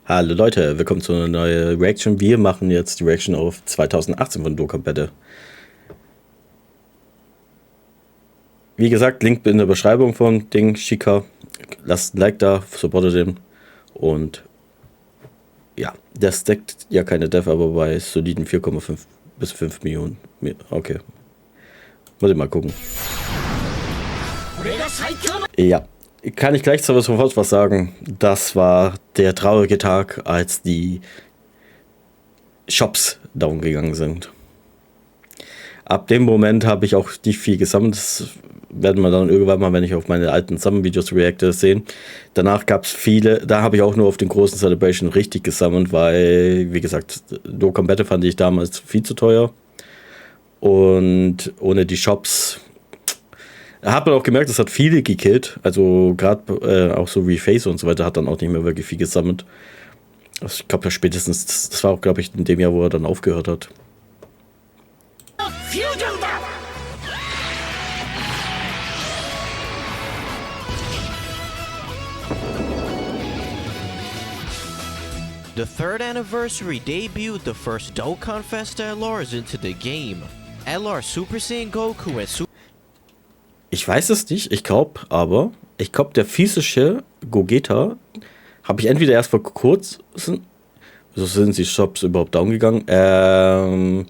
Hallo Leute, willkommen zu einer neuen Reaction. Wir machen jetzt die Reaction auf 2018 von Dokkan Battle. Wie gesagt, Link in der Beschreibung vom Ding, Shika. Lasst ein Like da, supportet den. Und ja, der stackt ja keine Dev, aber bei soliden 4,5 bis 5 Millionen. Okay. Muss ich mal gucken. Ja. Kann ich gleich sofort was sagen. Das war der traurige Tag, als die Shops down gegangen sind. Ab dem Moment habe ich auch nicht viel gesammelt. Das werden wir dann irgendwann mal, wenn ich auf meine alten Summon-Videos reacte, sehen. Danach gab es viele. Da habe ich auch nur auf den großen Celebration richtig gesammelt, weil, wie gesagt, Dokkan Battle fand ich damals viel zu teuer. Und ohne die Shops... Da hat man auch gemerkt, es hat viele gekillt. Also gerade auch so wie Face und so weiter hat dann auch nicht mehr wirklich viel gesammelt. Also ich glaube ja spätestens, das war auch glaube ich in dem Jahr, wo er dann aufgehört hat. The third anniversary debuted the first Dokkan Festa LRs into the game. LR Super Saiyan Goku and Super... Ich weiß es nicht, ich glaube der physische Gogeta habe ich entweder erst vor kurzem, wieso sind die Shops überhaupt down gegangen?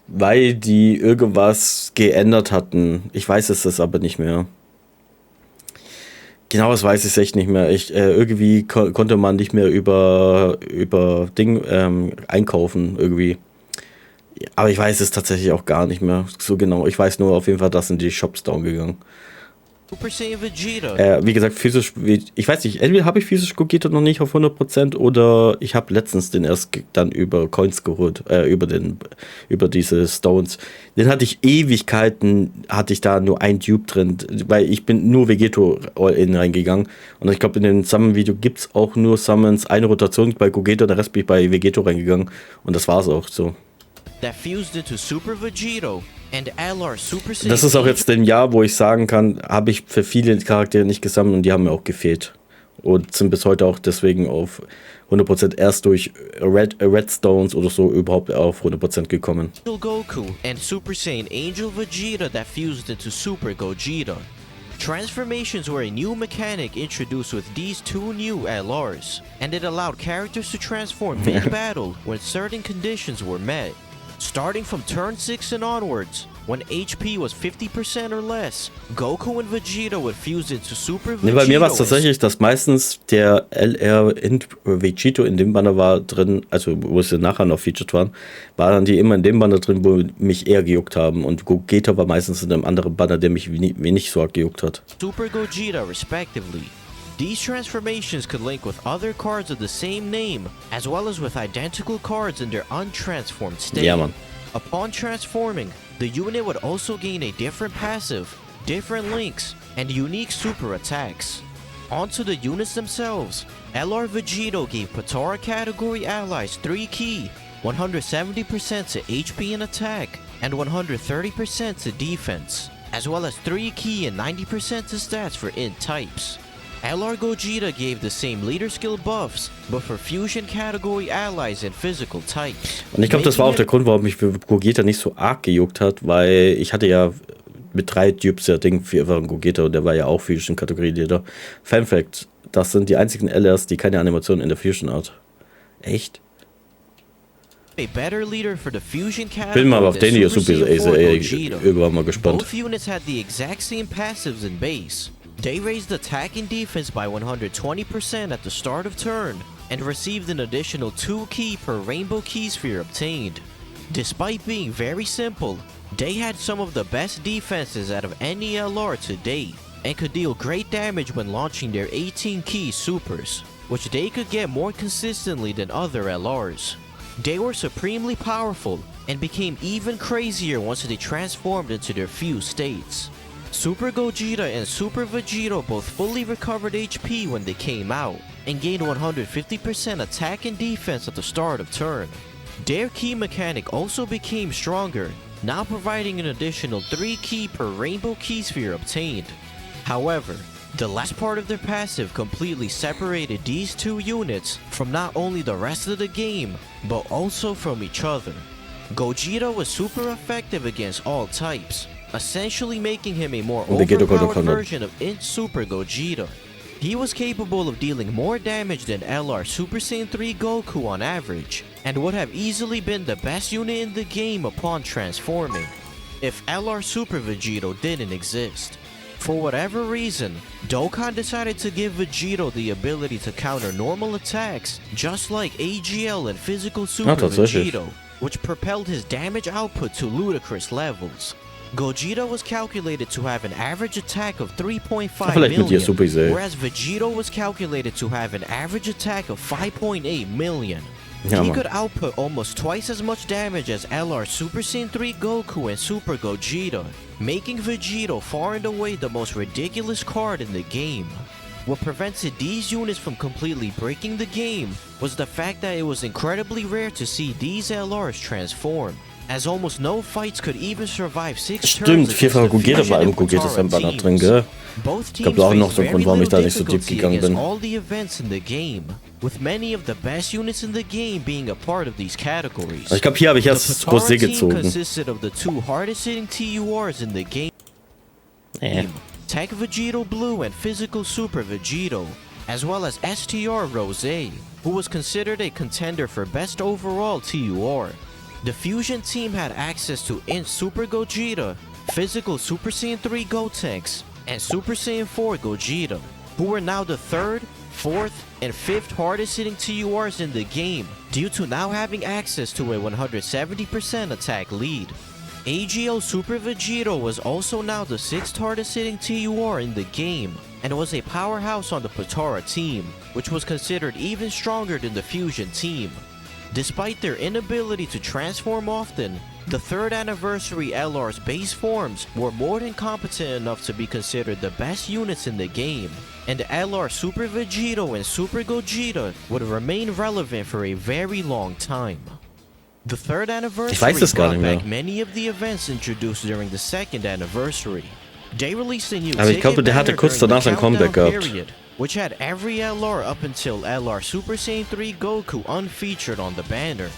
Weil die irgendwas geändert hatten. Ich weiß es aber nicht mehr. Genau, das weiß ich echt nicht mehr. Irgendwie konnte man nicht mehr über Ding einkaufen irgendwie. Aber ich weiß es tatsächlich auch gar nicht mehr so genau. Ich weiß nur auf jeden Fall, dass sind die Shops down gegangen. Super Saiyan Vegeta. Wie gesagt, physisch, ich weiß nicht, entweder habe ich physisch Gogeta noch nicht auf 100% oder ich habe letztens den erst dann über Coins geholt, über diese Stones. Den hatte ich Ewigkeiten, hatte ich da nur ein Dupe drin, weil ich bin nur Vegeto All-In reingegangen. Und ich glaube, in dem Summon-Video gibt es auch nur Summons, eine Rotation bei Gogeta, der Rest bin ich bei Vegeto reingegangen. Und das war es auch so. That fused into Super Vegito and LR Super Saiyan. Das ist auch jetzt ein Jahr, wo ich sagen kann, habe ich für viele Charaktere nicht gesammelt und die haben mir auch gefehlt. Und sind bis heute auch deswegen auf 100% erst durch Redstones oder so überhaupt auf 100% gekommen. Goku and Super Saiyan Angel Vegeta that fused into Super Gogeta. Transformations were a new mechanic introduced with these two new LRs, and it allowed characters to transform mid-battle when certain conditions were met. Starting from turn 6 and onwards, when HP was 50% or less, Goku and Vegeta would fuse into Super Vegito. Bei mir war es tatsächlich, dass meistens der LR in Vegito in dem Banner war drin, also wo sie nachher noch featured waren die immer in dem Banner drin, wo mich eher gejuckt haben. Und Gogeta war meistens in einem anderen Banner, der mich wenig so gejuckt hat. Super Gogeta respectively. These transformations could link with other cards of the same name, as well as with identical cards in their untransformed state. Ja, Mann. Upon transforming, the unit would also gain a different passive, different links, and unique super attacks. Onto the units themselves, LR Vegito gave Potara category allies 3 key, 170% to HP and attack, and 130% to defense, as well as 3 key and 90% to stats for int types. LR Gogeta gave the same leader skill buffs, but for fusion category allies and physical types. Und ich glaube, das war auch der Grund, warum mich für Gogeta nicht so arg gejuckt hat, weil ich hatte ja mit 3 Dupes ja Ding für einen Gogeta und der war ja auch Fusion Kategorie Leader. Fun Fact, das sind die einzigen LRs, die keine Animation in der Fusion Art. Echt? A better leader for the fusion category. Bin mal auf den hier Super irgendwann mal gespannt. Both units had the exact same passives in base. They raised attack and defense by 120% at the start of turn, and received an additional 2 key per rainbow key sphere obtained. Despite being very simple, they had some of the best defenses out of any LR to date, and could deal great damage when launching their 18 key supers, which they could get more consistently than other LRs. They were supremely powerful, and became even crazier once they transformed into their fused states. Super Gogeta and Super Vegito both fully recovered HP when they came out, and gained 150% attack and defense at the start of turn. Their key mechanic also became stronger, now providing an additional 3 key per rainbow key sphere obtained. However, The last part of their passive completely separated these two units from not only the rest of the game, but also from each other. Gogeta was super effective against all types, essentially making him a more overpowered version of Int Super Gogeta. He was capable of dealing more damage than LR Super Saiyan 3 Goku on average, and would have easily been the best unit in the game upon transforming, if LR Super Vegito didn't exist. For whatever reason, Dokkan decided to give Vegito the ability to counter normal attacks, just like AGL and Physical Super Vegito, which propelled his damage output to ludicrous levels. Gogeta was calculated to have an average attack of 3.5 million, whereas Vegito was calculated to have an average attack of 5.8 million. He could output almost twice as much damage as LR Super Saiyan 3 Goku and Super Gogeta, making Vegito far and away the most ridiculous card in the game. What prevented these units from completely breaking the game was the fact that it was incredibly rare to see these LRs transform, as almost no fights could even survive 6 turns against the Fusion and Potara teams. Both teams faced very little difficulty against all the events in the game, with many of the best units in the game being a part of these categories. Ich glaube, hier habe ich erst Rosé gezogen. Consisted of the two hardest hitting TURs in the game, Tech Vegito Blue and Physical Super Vegito, as well as STR Rosé, who was considered a contender for best overall TUR. The Fusion team had access to Int Super Gogeta, Physical Super Saiyan 3 Gotenks, and Super Saiyan 4 Gogeta, who were now the 3rd, 4th, and 5th hardest hitting TURs in the game, due to now having access to a 170% attack lead. AGL Super Vegito was also now the 6th hardest hitting TUR in the game, and was a powerhouse on the Potara team, which was considered even stronger than the Fusion team. Despite their inability to transform often, the 3rd anniversary LR's base forms were more than competent enough to be considered the best units in the game, and LR Super Vegito and Super Gogeta would remain relevant for a very long time. The 3rd anniversary brought back many of the events introduced during the 2nd anniversary. They released a new ticket banner during the countdown period, which had every LR up until LR Super Saiyan 3 Goku unfeatured on the banner.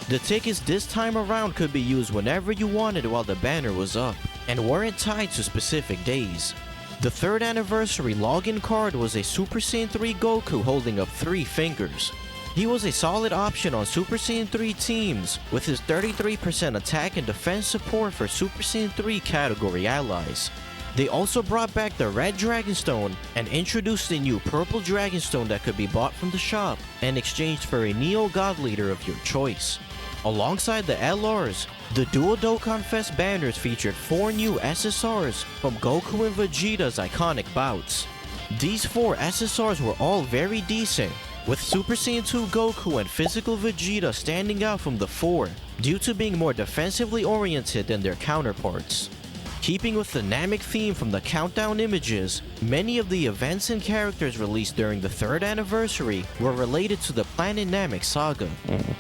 The tickets this time around could be used whenever you wanted while the banner was up, and weren't tied to specific days. The 3rd anniversary login card was a Super Saiyan 3 Goku holding up 3 fingers. He was a solid option on Super Saiyan 3 teams, with his 33% attack and defense support for Super Saiyan 3 category allies. They also brought back the Red Dragonstone and introduced a new Purple Dragonstone that could be bought from the shop and exchanged for a Neo God Leader of your choice. Alongside the LRs, the Dual Dokkan Fest banners featured 4 new SSRs from Goku and Vegeta's iconic bouts. These 4 SSRs were all very decent, with Super Saiyan 2 Goku and Physical Vegeta standing out from the 4 due to being more defensively oriented than their counterparts. Keeping with the Namek theme from the countdown images, many of the events and characters released during the 3rd anniversary were related to the Planet Namek saga.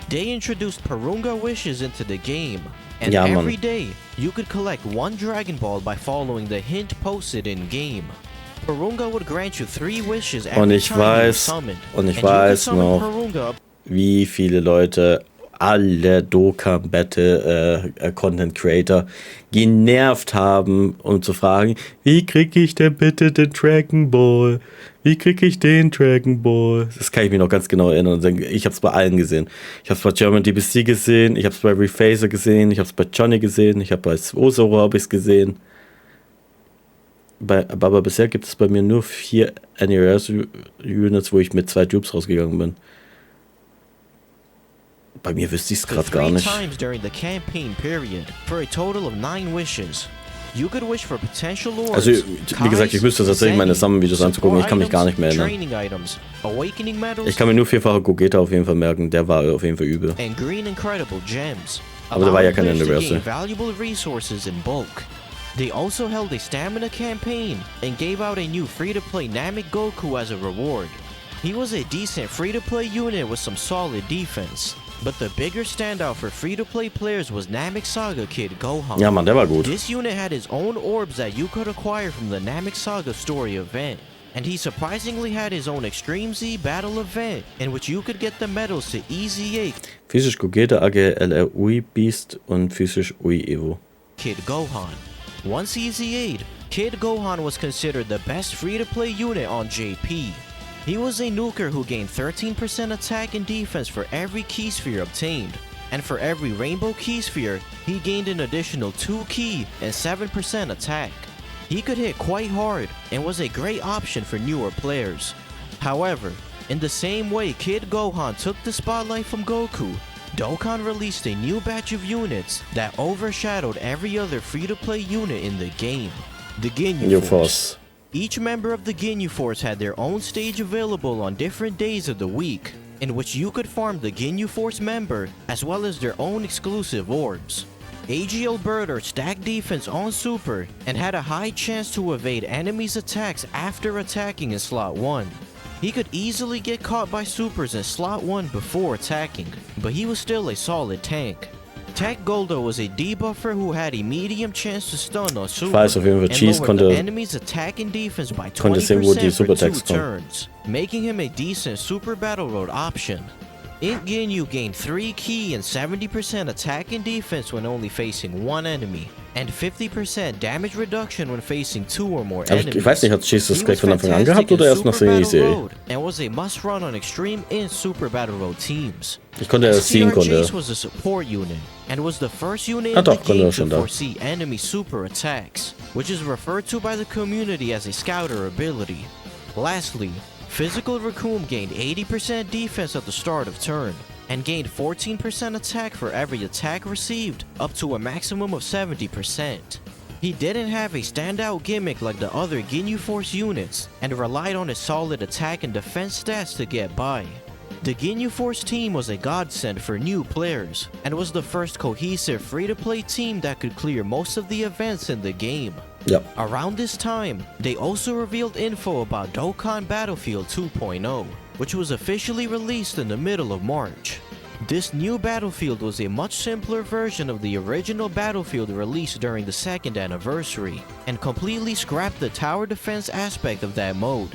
They introduced Porunga wishes into the game, and every day you could collect 1 Dragon Ball by following the hint posted in-game. Porunga would grant you 3 wishes every time you summoned, und ich weiß noch, wie viele Leute alle Dokkan Battle Content Creator genervt haben, um zu fragen, wie kriege ich denn bitte den Dragon Ball? Wie kriege ich den Dragon Ball? Das kann ich mich noch ganz genau erinnern. Ich habe es bei allen gesehen. Ich habe es bei German DBC gesehen, ich habe es bei Rephaser gesehen, ich habe es bei Johnny gesehen, ich habe bei Osoro gesehen. Aber bisher gibt es bei mir nur 4 Anniversary Units, wo ich mit 2 Dupes rausgegangen bin. Bei mir wüsste ich es gerade gar nicht. Also, wie gesagt, ich müsste tatsächlich meine Summon-Videos anzugucken. Ich kann mich gar nicht mehr erinnern. Ich kann mir nur 4-fache Gogeta auf jeden Fall merken. Der war auf jeden Fall übel. Aber der war ja kein Anniversary. They also held a stamina campaign and gave out a new free-to-play Namek Goku as a reward. He was a decent free-to-play unit with some solid defense. But the bigger standout for free-to-play players was Namek Saga Kid Gohan. Ja, Mann, der war gut. This unit had his own orbs that you could acquire from the Namek Saga story event, and he surprisingly had his own Extreme Z battle event in which you could get the medals to Easy 8, Physisch Gogeta AG Ui Beast und physisch Ui Evo. Kid Gohan. Once Easy 8, Kid Gohan was considered the best free-to-play unit on JP. He was a nuker who gained 13% attack and defense for every key sphere obtained, and for every rainbow key sphere, he gained an additional 2 key and 7% attack. He could hit quite hard and was a great option for newer players. However, in the same way Kid Gohan took the spotlight from Goku, Dokkan released a new batch of units that overshadowed every other free-to-play unit in the game, the Ginyu Force. Each member of the Ginyu Force had their own stage available on different days of the week, in which you could farm the Ginyu Force member as well as their own exclusive orbs. AGL Birder stacked defense on Super and had a high chance to evade enemies' attacks after attacking in slot 1. He could easily get caught by Supers in slot 1 before attacking, but he was still a solid tank. Tech Goldo was a debuffer who had a medium chance to stun on Super Weiß auf jeden Fall, Cheese and lowered the konnte enemy's attack and defense by sehen, wo die 20% for 2 Supertechs kommen. turns, making him a decent Super Battle Road option. Int Ginyu gained 3 key and 70% attack and defense when only facing one enemy, and 50% damage reduction when facing 2 or more enemies. Ich weiß nicht, hat Cheese das He gleich was von Anfang an fantastic gehabt oder in erst nach Super der Battle Serie? Road and was a must run on Extreme and Super Battle Road teams. Ich konnte erst ziehen konnte. Chase was a support unit and was the first unit Ah, in doch, the game to schon da. foresee enemy super attacks, which is referred to by the community as a scouter ability. Lastly, Physical Raccoon gained 80% defense at the start of turn, and gained 14% attack for every attack received, up to a maximum of 70%. He didn't have a standout gimmick like the other Ginyu Force units, and relied on his solid attack and defense stats to get by. The Ginyu Force team was a godsend for new players, and was the first cohesive free-to-play team that could clear most of the events in the game. Ja. Around this time, they also revealed info about Dokkan Battlefield 2.0, which was officially released in the middle of March. This new Battlefield was a much simpler version of the original Battlefield released during the 2nd anniversary, and completely scrapped the tower defense aspect of that mode.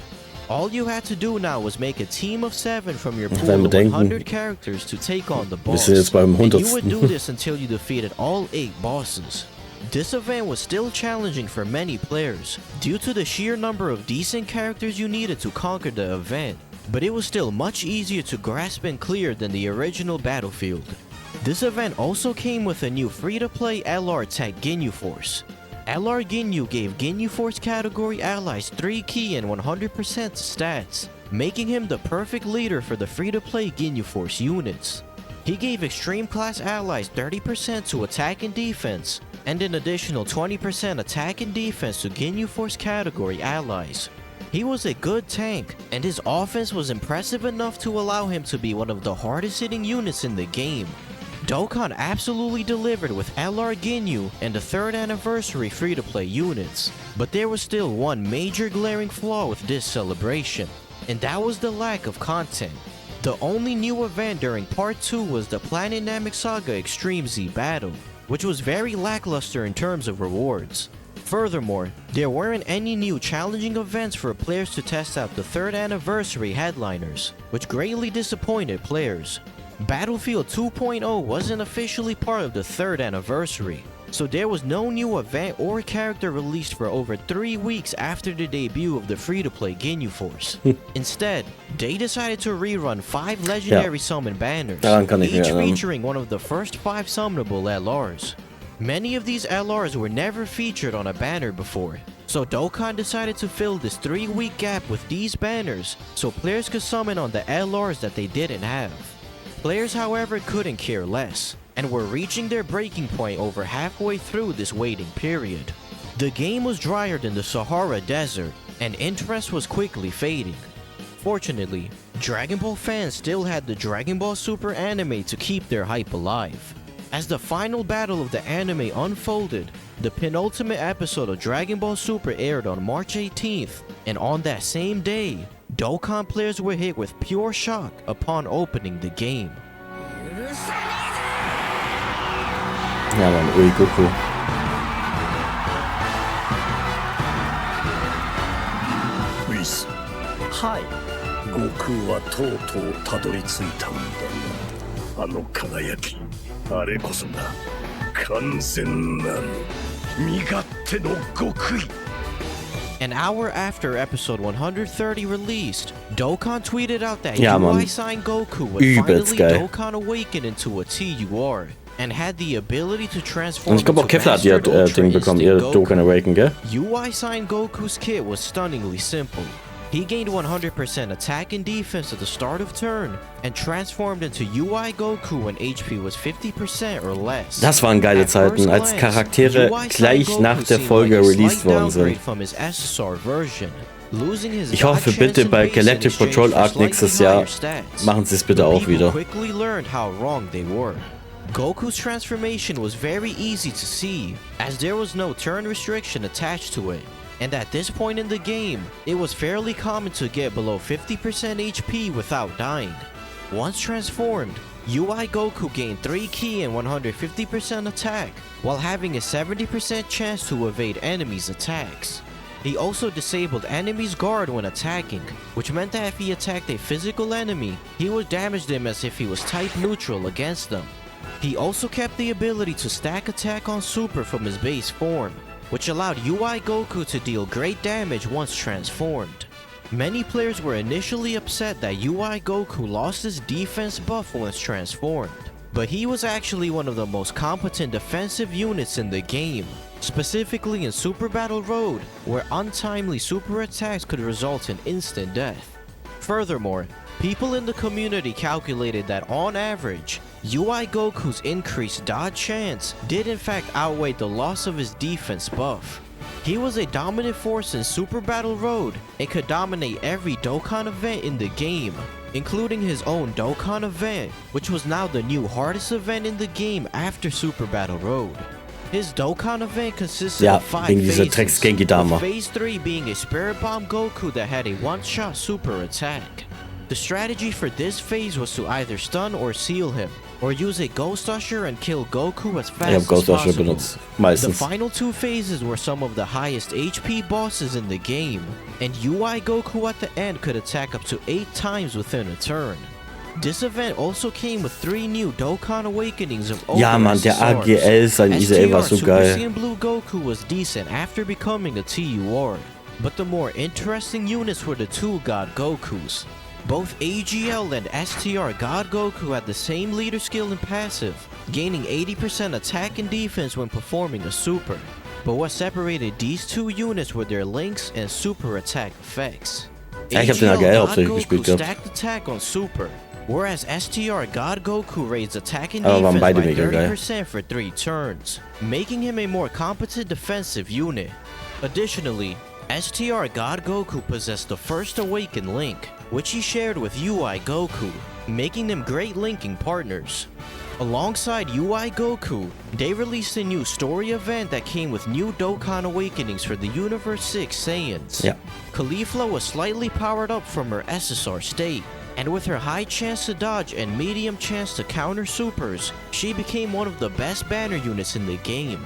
All you had to do now was make a team of 7 from your pool of 100 characters to take on the boss, and you would do this until you defeated all 8 bosses. This event was still challenging for many players, due to the sheer number of decent characters you needed to conquer the event, but it was still much easier to grasp and clear than the original Battlefield. This event also came with a new free-to-play LR Tech Ginyu Force. LR Ginyu gave Ginyu Force category allies 3 key and 100% stats, making him the perfect leader for the free-to-play Ginyu Force units. He gave Extreme Class allies 30% to attack and defense, and an additional 20% attack and defense to Ginyu Force category allies. He was a good tank, and his offense was impressive enough to allow him to be one of the hardest hitting units in the game. Dokkan absolutely delivered with LR Ginyu and the 3rd anniversary free-to-play units, but there was still one major glaring flaw with this celebration, and that was the lack of content. The only new event during Part 2 was the Planet Namek Saga Extreme Z Battle, which was very lackluster in terms of rewards. Furthermore, there weren't any new challenging events for players to test out the 3rd anniversary headliners, which greatly disappointed players. Battlefield 2.0 wasn't officially part of the 3rd anniversary, so there was no new event or character released for over 3 weeks after the debut of the free-to-play Ginyu Force. Instead, they decided to rerun 5 legendary summon banners, each featuring one of the first 5 summonable LRs. Many of these LRs were never featured on a banner before, so Dokkan decided to fill this 3-week gap with these banners so players could summon on the LRs that they didn't have. Players, however, couldn't care less, and were reaching their breaking point over halfway through this waiting period. The game was drier than the Sahara Desert, and interest was quickly fading. Fortunately, Dragon Ball fans still had the Dragon Ball Super anime to keep their hype alive. As the final battle of the anime unfolded, the penultimate episode of Dragon Ball Super aired on March 18th, and on that same day, Dokkan players were hit with pure shock upon opening the game. Ja, Mann, Ui, Goku. Peace. はい悟空はとうとうたどり着いたんだが、あの輝き、あれこそが完全なる身勝手の極意。 An hour after episode 130 released, Dokkan tweeted out that Ja, Mann. UI Sign Goku would Übelst finally geil. Dokkan awaken into a TUR and had the ability to transform Und ich glaube auch into Kefla hat ihr Mastered Ultra Ding bekommen, ihr Instinct Dokkan Goku. Awaken, gell? UI Sign Goku's kit was stunningly simple. He gained 100% attack and defense at the start of turn and transformed into UI Goku when HP was 50% or less. Das waren geile At Zeiten, first als glance, Charaktere UI Sign gleich Goku nach der seemed Folge like a released slight worden downgrade sind. from his SSR version. Losing his Ich hoffe God bitte chance bei in base in Galactic exchange Patrol for Arc slightly nächstes Jahr higher stats. machen sie es bitte But auch people wieder. quickly learned how wrong they were. Goku's transformation was very easy to see, as there was no turn restriction attached to it. And at this point in the game, it was fairly common to get below 50% HP without dying. Once transformed, UI Goku gained 3 ki and 150% attack, while having a 70% chance to evade enemies' attacks. He also disabled enemies' guard when attacking, which meant that if he attacked a physical enemy, he would damage them as if he was type neutral against them. He also kept the ability to stack attack on super from his base form, which allowed UI Goku to deal great damage once transformed. Many players were initially upset that UI Goku lost his defense buff once transformed, but he was actually one of the most competent defensive units in the game, specifically in Super Battle Road, where untimely super attacks could result in instant death. Furthermore, people in the community calculated that on average, UI Goku's increased dodge chance did in fact outweigh the loss of his defense buff. He was a dominant force in Super Battle Road and could dominate every Dokkan event in the game, including his own Dokkan event, which was now the new hardest event in the game after Super Battle Road. His Dokkan event consisted Ja, of 5 wegen dieser phases, Drecks-Genki-Dama. with Phase 3 being a Spirit Bomb Goku that had a one-shot super attack. The strategy for this phase was to either stun or seal him, or use a Ghost Usher and kill Goku as Ich fast habe as Ghost Usher possible. benutzt, The meistens. final 2 phases were some of the highest HP bosses in the game, and UI Goku at the end could attack up to 8 times within a turn. This event also came with 3 new Dokkan Awakenings of older Ja, Mann, der SSRs. AGL, sein ISL war so Super geil. Saiyan Blue Goku was decent after becoming a TUR, but the more interesting units were the 2 God Gokus. Both AGL and STR God Goku had the same leader skill and passive, gaining 80% attack and defense when performing a super. But what separated these 2 units were their links and super attack effects. Ja, ich hab den AGL hauptsächlich gespielt gehabt. stacked attack on super, whereas STR God Goku raised attack and Aber waren defense beide by mega geil. 30% for 3 turns, making him a more competent defensive unit. Additionally, STR God Goku possessed the first awakened link, which he shared with UI Goku, making them great linking partners. Alongside UI Goku, they released a new story event that came with new Dokkan Awakenings for the Universe 6 Saiyans. Ja. Caulifla was slightly powered up from her SSR state, and with her high chance to dodge and medium chance to counter supers, she became one of the best banner units in the game.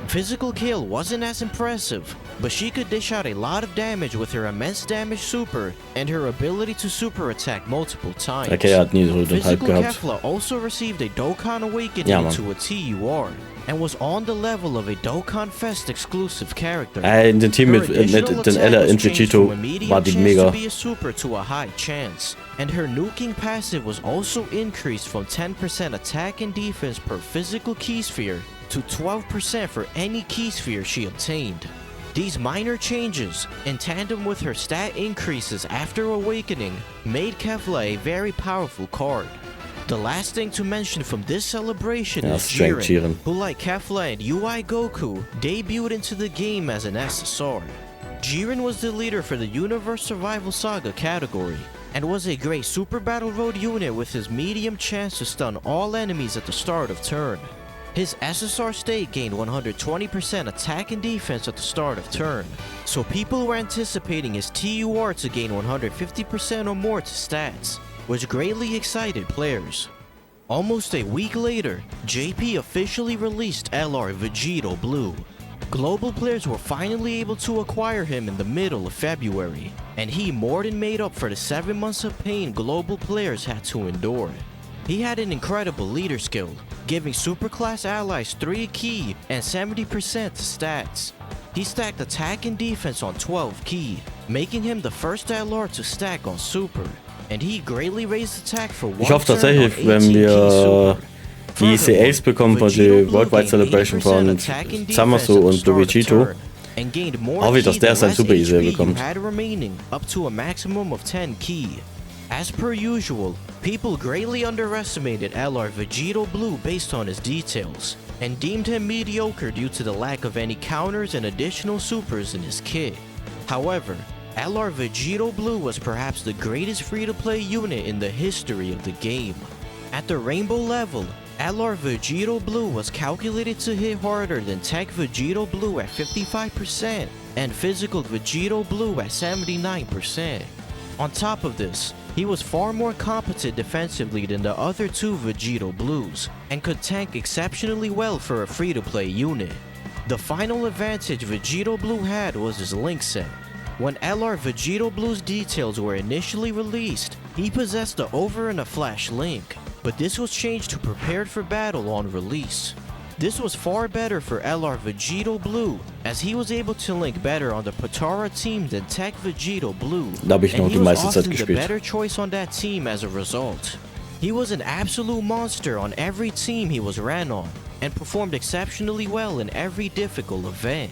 Physical kill wasn't as impressive, but she could dish out a lot of damage with her immense damage super and her ability to super attack multiple times. Okay, er hat nie so den Hype Physical gehabt. Kefla also received a Dokkan Awakening Ja, Mann. into a TUR and was on the level of a Dokkan Fest exclusive character. In dem Team Her mit additional den attack Ella was und changed Vegito from a medium war die chance mega. to be a super to a high chance, and her nuking passive was also increased from 10% attack and defense per physical key sphere to 12% for any key sphere she obtained. These minor changes, in tandem with her stat increases after awakening, made Kefla a very powerful card. The last thing to mention from this celebration Ja, is Strength Jiren, Jiren. who like Kefla and UI Goku, debuted into the game as an SSR. Jiren was the leader for the Universe Survival Saga category, and was a great Super Battle Road unit with his medium chance to stun all enemies at the start of turn. His SSR state gained 120% attack and defense at the start of turn, so people were anticipating his TUR to gain 150% or more to stats, which greatly excited players. Almost a week later, JP officially released LR Vegito Blue. Global players were finally able to acquire him in the middle of February, and he more than made up for the 7 months of pain global players had to endure. He had an incredible leader skill, giving superclass allies 3 key and 70% to stats. He stacked attack and defense on 12 key, making him the first LR to stack on super, and he greatly raised attack for 1 Ich hoffe turn on tatsächlich, 18 wenn key wir super. die CAs bekommen von der Worldwide Celebration von Samasu und Luigito, hoffe ich, dass der sein Super Easy bekommt. As per usual, people greatly underestimated LR Vegito Blue based on his details, and deemed him mediocre due to the lack of any counters and additional supers in his kit. However, LR Vegito Blue was perhaps the greatest free-to-play unit in the history of the game. At the Rainbow level, LR Vegito Blue was calculated to hit harder than Tech Vegito Blue at 55% and Physical Vegito Blue at 79%. On top of this, he was far more competent defensively than the other 2 Vegito Blues and could tank exceptionally well for a free-to-play unit. The final advantage Vegito Blue had was his link set. When LR Vegito Blue's details were initially released, he possessed the Over and a Flash link, but this was changed to Prepared for Battle on release. This was far better for LR Vegito Blue, as he was able to link better on the Potara team than Tech Vegito Blue, Da habe ich noch and die he was meiste Zeit often the gespielt. better choice on that team as a result. He was an absolute monster on every team he was ran on, and performed exceptionally well in every difficult event.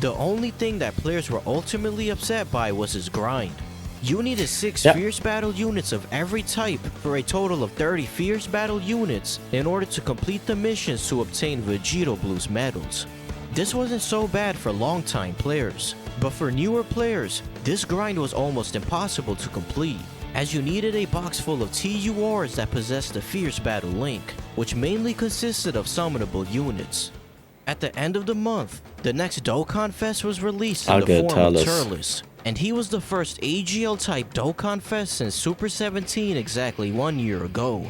The only thing that players were ultimately upset by was his grind. You needed 6 Fierce Battle units of every type for a total of 30 Fierce Battle units in order to complete the missions to obtain Vegito Blue's medals. This wasn't so bad for long-time players, but for newer players, this grind was almost impossible to complete, as you needed a box full of TURs that possessed the Fierce Battle link, which mainly consisted of summonable units. At the end of the month, the next Dokkan Fest was released in the form of Turles, and he was the first AGL-type Dokkan Fest since Super 17 exactly 1 year ago.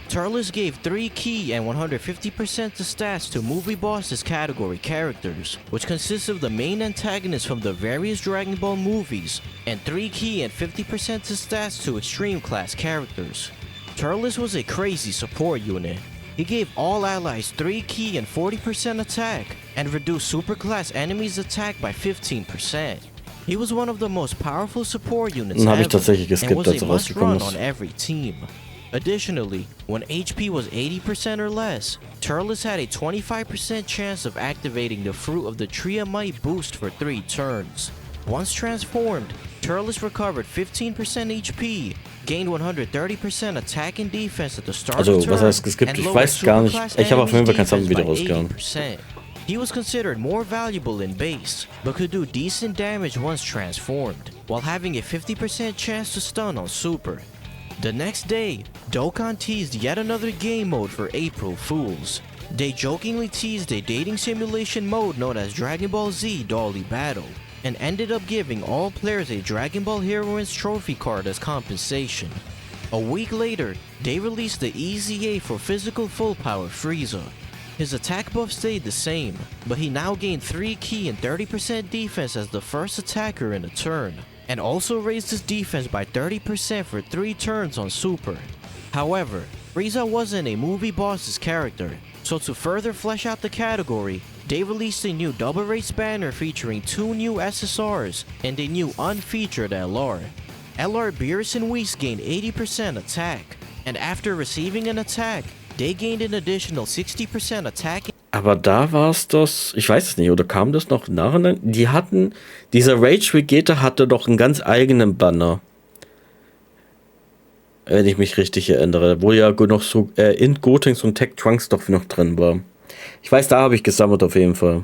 Turles gave 3 key and 150% to stats to movie bosses category characters, which consists of the main antagonists from the various Dragon Ball movies, and 3 key and 50% to stats to extreme class characters. Turles was a crazy support unit. He gave all allies 3 key and 40% attack, and reduced superclass enemies' attack by 15%. He was one of the most powerful support units ever, and was a must-run on every team. Additionally, when HP was 80% or less, Turles had a 25% chance of activating the Fruit of the Tree of Might boost for 3 turns. Once transformed, Turles recovered 15% HP, gained 130% attack and defense at the start of the turn, was heißt geskippt? Ich weiß gar nicht. Ich habe auf jeden Fall kein Zusammenvideo rausgehauen. He was considered more valuable in base, but could do decent damage once transformed, while having a 50% chance to stun on super. The next day, Dokkan teased yet another game mode for April Fools. They jokingly teased a dating simulation mode known as Dragon Ball Z Dolly Battle, and ended up giving all players a Dragon Ball Heroines trophy card as compensation. A week later, they released the EZA for physical full power Frieza. His attack buff stayed the same, but he now gained 3 key and 30% defense as the first attacker in a turn, and also raised his defense by 30% for 3 turns on super. However, Frieza wasn't a movie boss's character, so to further flesh out the category, they released a new double race banner featuring 2 new SSRs and a new unfeatured LR. LR Beerus and Whis gained 80% attack, and after receiving an attack, they gained an additional 60% attack. Aber da war es das, ich weiß es nicht, oder kam das noch nachher? Die hatten, dieser Rage Vegeta hatte doch einen ganz eigenen Banner. Wenn ich mich richtig erinnere, wo ja noch so Int Gotenks und Tech Trunks doch noch drin war. Ich weiß, da habe ich gesammelt auf jeden Fall.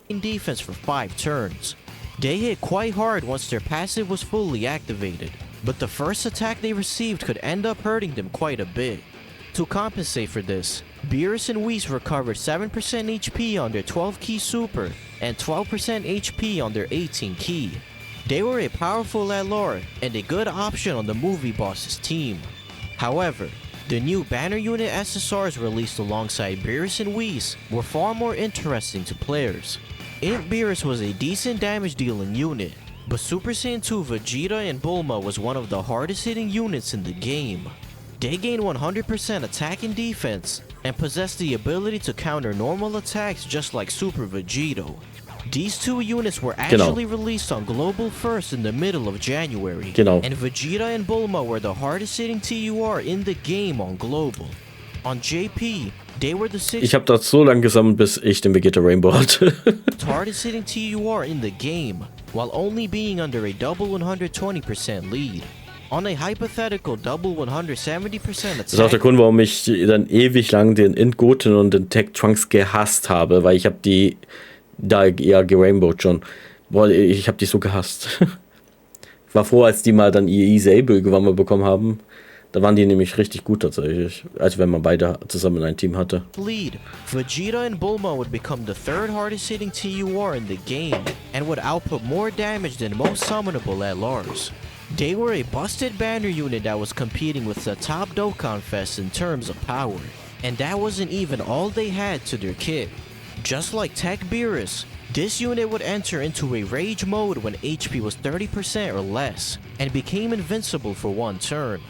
Defense for 5 turns. They hit quite hard once their passive was fully activated, but the first attack they received could end up hurting them quite a bit. To compensate for this, Beerus and Whis recovered 7% HP on their 12 key super and 12% HP on their 18 key. They were a powerful LR and a good option on the movie boss's team. However, the new banner unit SSRs released alongside Beerus and Whis were far more interesting to players. Int Beerus was a decent damage dealing unit, but Super Saiyan 2 Vegeta and Bulma was one of the hardest hitting units in the game. They gained 100% attack and defense, and possessed the ability to counter normal attacks just like Super Vegito. These two units were actually released on Global first in the middle of January, and Vegeta and Bulma were the hardest hitting TUR in the game on Global. On JP, they were the Ich habe das so lange gesammelt, bis ich den Vegeta Rainbow hatte. hardest hitting TUR in the game, while only being under a double 120% lead. On a hypothetical double 170% attack. Das ist auch der Grund, warum ich dann ewig lang den Int Goten und den Tech Trunks gehasst habe, weil ich habe die da eher gerainbowt schon. Boah, ich habe die so gehasst. Ich war froh, als die mal dann ihr Easy-Able irgendwann mal bekommen haben. Da waren die nämlich richtig gut tatsächlich, als wenn man beide zusammen in ein Team hatte. Lead, Vegeta and Bulma would become the third hardest hitting TUR in the game and would output more damage than most summonable LRs. They were a busted banner unit that was competing with the top Dokkan Fest in terms of power, and that wasn't even all they had to their kit. Just like Tech Beerus, this unit would enter into a rage mode when HP was 30% or less, and became invincible for one turn.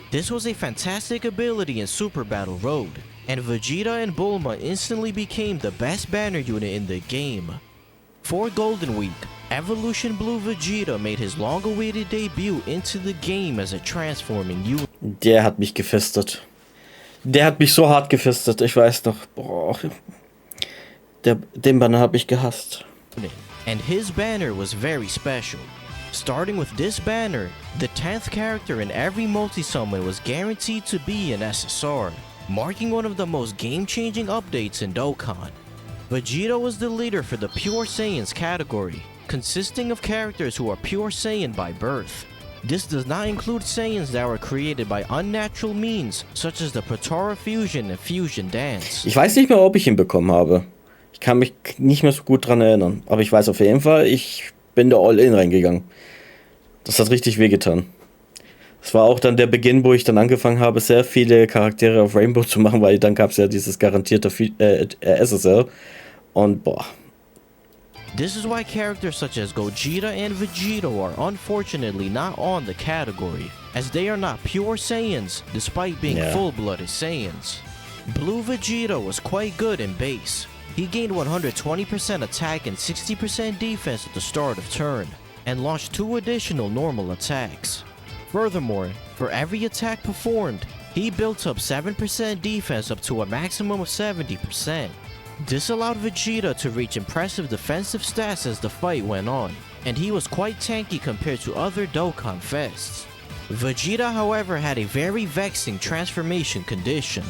This was a fantastic ability in Super Battle Road, and Vegeta and Bulma instantly became the best banner unit in the game. For Golden Week, Evolution Blue Vegeta made his long-awaited debut into the game as a transforming unit. Der hat mich gefestet. Der hat mich so hart gefestet, ich weiß noch. Boah. Den Banner habe ich gehasst. And his banner was very special. Starting with this banner, the 10th character in every multi-summon was guaranteed to be an SSR, marking one of the most game-changing updates in Dokkan. Vegeta was the leader for the Pure Saiyans category, consisting of characters who are Pure Saiyan by birth. This does not include Saiyans that were created by unnatural means, such as the Potara Fusion and Fusion Dance. Ich weiß nicht mehr, ob ich ihn bekommen habe. Ich kann mich nicht mehr so gut dran erinnern. Aber ich weiß auf jeden Fall, ich bin da all in reingegangen. Das hat richtig wehgetan. Das war auch dann der Beginn, wo ich dann angefangen habe, sehr viele Charaktere auf Rainbow zu machen, weil dann gab es ja dieses garantierte SSL. Und boah. This is why characters such as Gogeta and Vegito are unfortunately not on the category, as they are not pure Saiyans despite being full-blooded Saiyans. Blue Vegeta was quite good in base. He gained 120% attack and 60% defense at the start of turn, and launched 2 additional normal attacks. Furthermore, for every attack performed, he built up 7% defense up to a maximum of 70%. This allowed Vegeta to reach impressive defensive stats as the fight went on, and he was quite tanky compared to other Dokkan Fests. Vegeta, however, had a very vexing transformation condition.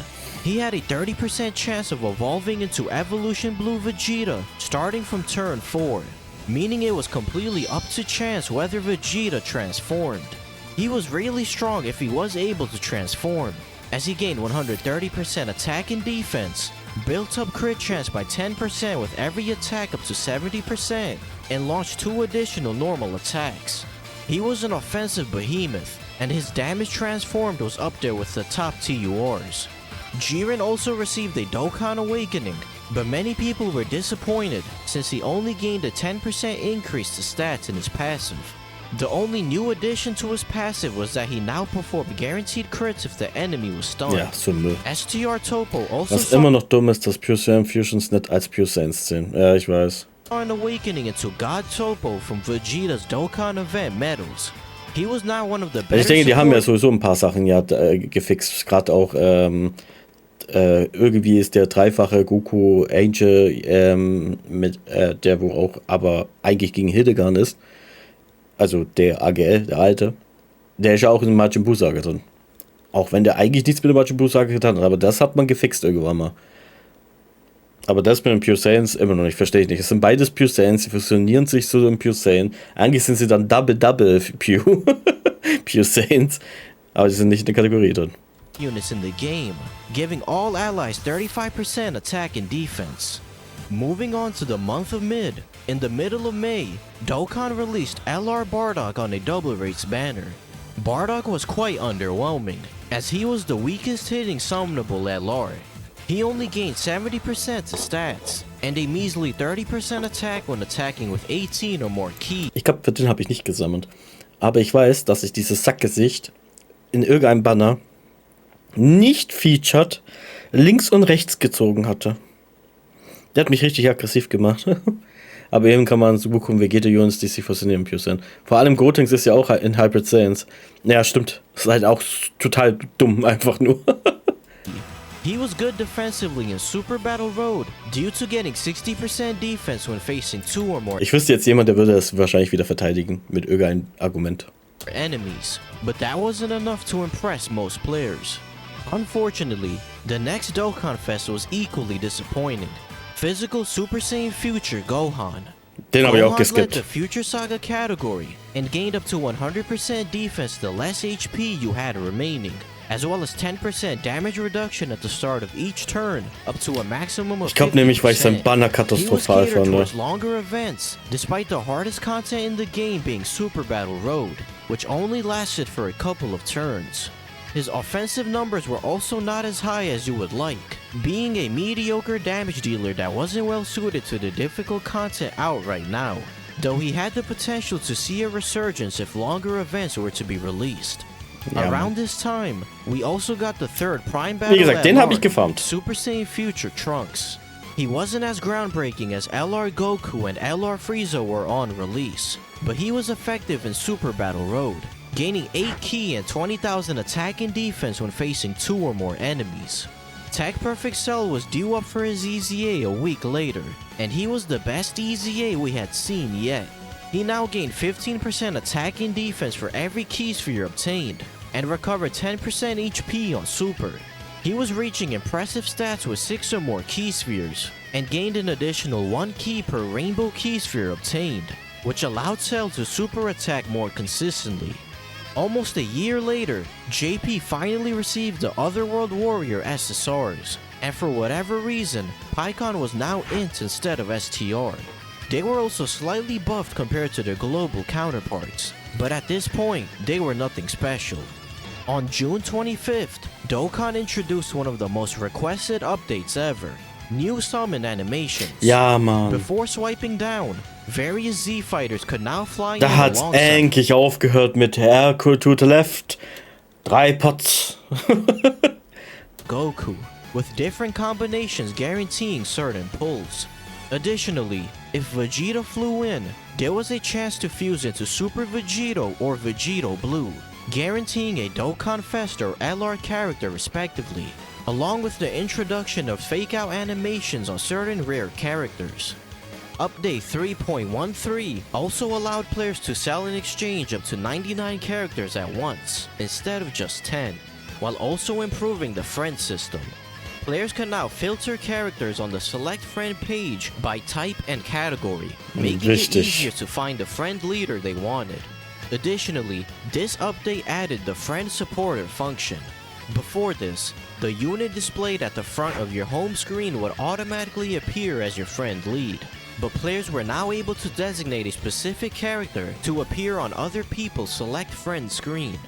He had a 30% chance of evolving into Evolution Blue Vegeta starting from turn 4, meaning it was completely up to chance whether Vegeta transformed. He was really strong if he was able to transform, as he gained 130% attack and defense, built up crit chance by 10% with every attack up to 70%, and launched 2 additional normal attacks. He was an offensive behemoth, and his damage transformed was up there with the top TURs. Jiren also received a Dokkan Awakening, but many people were disappointed since he only gained a 10% increase to stats in his passive. The only new addition to his passive was that he now performed guaranteed crits if the enemy was stunned. Ja, so Müll. STR Topo also Was immer noch dumm ist, dass Pure Saiyan Fusions nicht als Pure Saiyans zählen. Ja, ich weiß. an awakening into God Topo from Vegeta's Dokkan event medals. He was not one of the better. Ich denke, die haben ja sowieso ein paar Sachen ja gefixt. Gerade auch irgendwie ist der dreifache Goku Angel mit der wo auch aber eigentlich gegen Hildegard ist. Also der AGL, der alte. Der ist ja auch in Majin Buu Saga drin. Auch wenn der eigentlich nichts mit der Majin Buu Saga getan hat, aber das hat man gefixt irgendwann mal. Aber das mit den Pure Saiyans immer noch nicht, verstehe ich nicht. Es sind beides Pure Saiyans, sie fusionieren sich zu den Pure Saiyan. Eigentlich sind sie dann Double Pure Pure Saiyans, aber sie sind nicht in der Kategorie drin. Units in the game, giving all allies 35% attack and defense. Moving on to the month of Mid, in the middle of May, Dokkan released LR Bardock on a double rates banner. Bardock was quite underwhelming, as he was the weakest hitting summonable LR. He only gained 70% to stats, and a measly 30% attack when attacking with 18 or more keys. Ich glaube, für den habe ich nicht gesammelt. Aber ich weiß, dass ich dieses Sackgesicht in irgendeinem Banner nicht featured links und rechts gezogen hatte. Der hat mich richtig aggressiv gemacht. Aber eben kann man so bekommen, Vegeta-Units, die sich für Olympus sind. Vor allem Gotings ist ja auch in Hybrid Saiyans. Ja, stimmt. Das ist halt auch total dumm, einfach nur. He was good defensively in Super Battle Road, due to getting 60% defense when facing 2 or more Ich wüsste jetzt jemand, der würde das wahrscheinlich wieder verteidigen, mit irgendeinem Argument. enemies, but that wasn't enough to impress most players. Unfortunately, the next Dokkan Fest was equally disappointing. Physical Super Saiyan Future Gohan. Den habe ich auch Gohan led geskippt. the Future Saga category and gained up to 100% defense the less HP you had remaining, as well as 10% damage reduction at the start of each turn, up to a maximum of 50%. Ich glaube nämlich, weil ich sein Banner He was katastrophal catered fand. towards longer events, despite the hardest content in the game being Super Battle Road, which only lasted for a couple of turns. His offensive numbers were also not as high as you would like, being a mediocre damage dealer that wasn't well suited to the difficult content out right now, though he had the potential to see a resurgence if longer events were to be released. Ja, Around this time, we also got the third Prime Battle Wie gesagt, at den habe ich large, gefarmt. Super Saiyan Future Trunks. He wasn't as groundbreaking as LR Goku and LR Frieza were on release, but he was effective in Super Battle Road, gaining 8 ki and 20,000 attack and defense when facing 2 or more enemies. Tech Perfect Cell was due up for his EZA a week later, and he was the best EZA we had seen yet. He now gained 15% attack and defense for every key sphere obtained, and recovered 10% HP on Super. He was reaching impressive stats with 6 or more key spheres, and gained an additional 1 key per rainbow key sphere obtained, which allowed Cell to super attack more consistently. Almost a year later, JP finally received the Otherworld Warrior SSRs, and for whatever reason, Pycon was now int instead of STR. They were also slightly buffed compared to their global counterparts, but at this point, they were nothing special. On June 25th, Dokkan introduced one of the most requested updates ever, new summon animations. Ja, Mann. Before swiping down, various Z-Fighters could now fly Da in hat's alongside endlich aufgehört mit Hercule to the left. 3 Pots. Goku, with different combinations guaranteeing certain pulls. Additionally, if Vegeta flew in, there was a chance to fuse into Super Vegito or Vegito Blue, guaranteeing a Dokkan Fest or LR character respectively, along with the introduction of fake-out animations on certain rare characters. Update 3.13 also allowed players to sell and exchange up to 99 characters at once, instead of just 10, while also improving the friend system. Players can now filter characters on the select friend page by type and category, making it Richtig. easier to find the friend leader they wanted. Additionally, this update added the friend supporter function. Before this, the unit displayed at the front of your home screen would automatically appear as your friend lead, but players were now able to designate a specific character to appear on other people's select friend screen.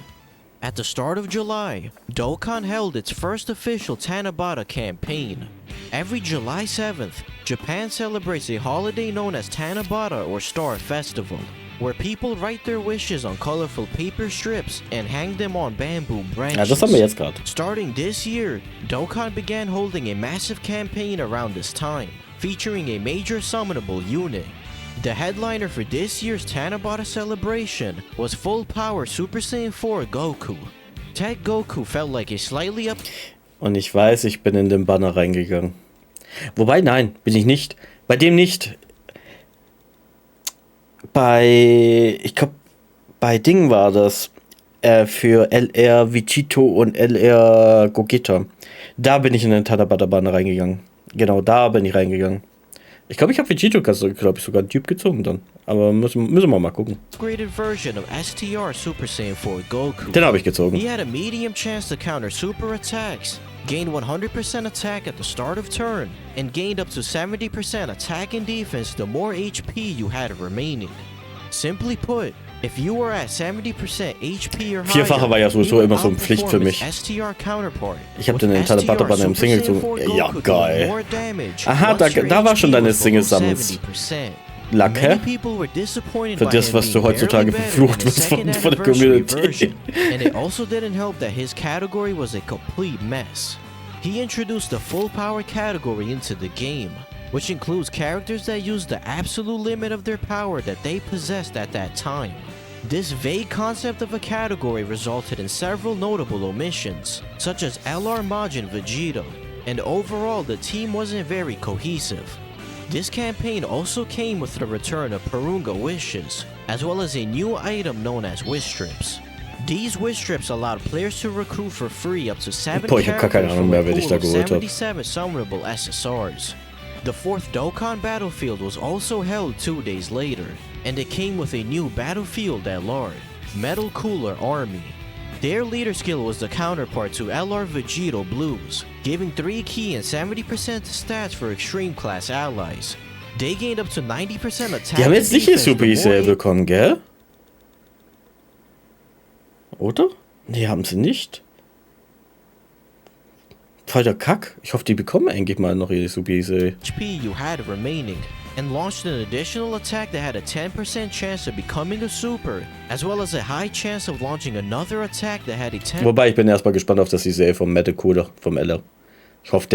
At the start of July, Dokkan held its first official Tanabata campaign. Every July 7th, Japan celebrates a holiday known as Tanabata or Star Festival, where people write their wishes on colorful paper strips and hang them on bamboo branches. Ja, das haben wir jetzt gerade. Starting this year, Dokkan began holding a massive campaign around this time, featuring a major summonable unit. The headliner for this year's Tanabata celebration was full power Super Saiyan 4 Goku. Tech Goku felt like a slightly up... Und ich weiß, ich bin in den Banner reingegangen. Wobei, nein, bin ich nicht. Bei dem nicht. Ich glaube, bei Ding war das. Für LR Vegito und LR Gogeta. Da bin ich in den Tanabata-Banner reingegangen. Genau, da bin ich reingegangen. Ich glaube, ich habe Vegito, glaube ich, sogar einen Typ gezogen dann. Aber müssen wir mal gucken. Version of STR Super Saiyan 4 Goku. Den habe ich gezogen. He had a medium chance to counter super attacks, gained 100% attack at the start of turn, and gained up to 70% attack and defense the more HP you had remaining. Simply put, If you were at 70% HP or higher, Vierfache war ja sowieso immer so eine Pflicht für mich. STR counterpart. Ich habe den Charakter Battle bei einem Single gezogen. Ja, geil. Aha, da war schon deine Single-Summons. Luck, hä? Für das, was du heutzutage verflucht wirst von der Community. And it also didn't help that his category was a complete mess. He introduced the full power category into the game, which includes characters that use the absolute limit of their power that they possessed at that time. This vague concept of a category resulted in several notable omissions, such as LR Majin Vegeta, and overall the team wasn't very cohesive. This campaign also came with the return of Purunga Wishes, as well as a new item known as Wish Strips. These Wish Strips allowed players to recruit for free up to 7 characters from a pool of 77 summonable SSRs. The 4th Dokkan Battlefield was also held 2 days later, and it came with a new Battlefield LR, Metal Cooler Army. Their leader skill was the counterpart to LR Vegito Blues, giving 3 key and 70% stats for extreme class allies. They gained up to 90% attack. Die haben jetzt nicht Riuzuki bekommen, gell? Oder? Nee, haben sie nicht. Voll der Kack. Ich hoffe, die bekommen eigentlich mal noch Riuzuki. HP you had remaining, and launched an additional attack that had a 10% chance of becoming a super, as well as a high chance of launching another attack that had a 10%. Wobei, ich bin erstmal gespannt auf das Serie vom Metal Cooler, vom LR. Ich hoffe,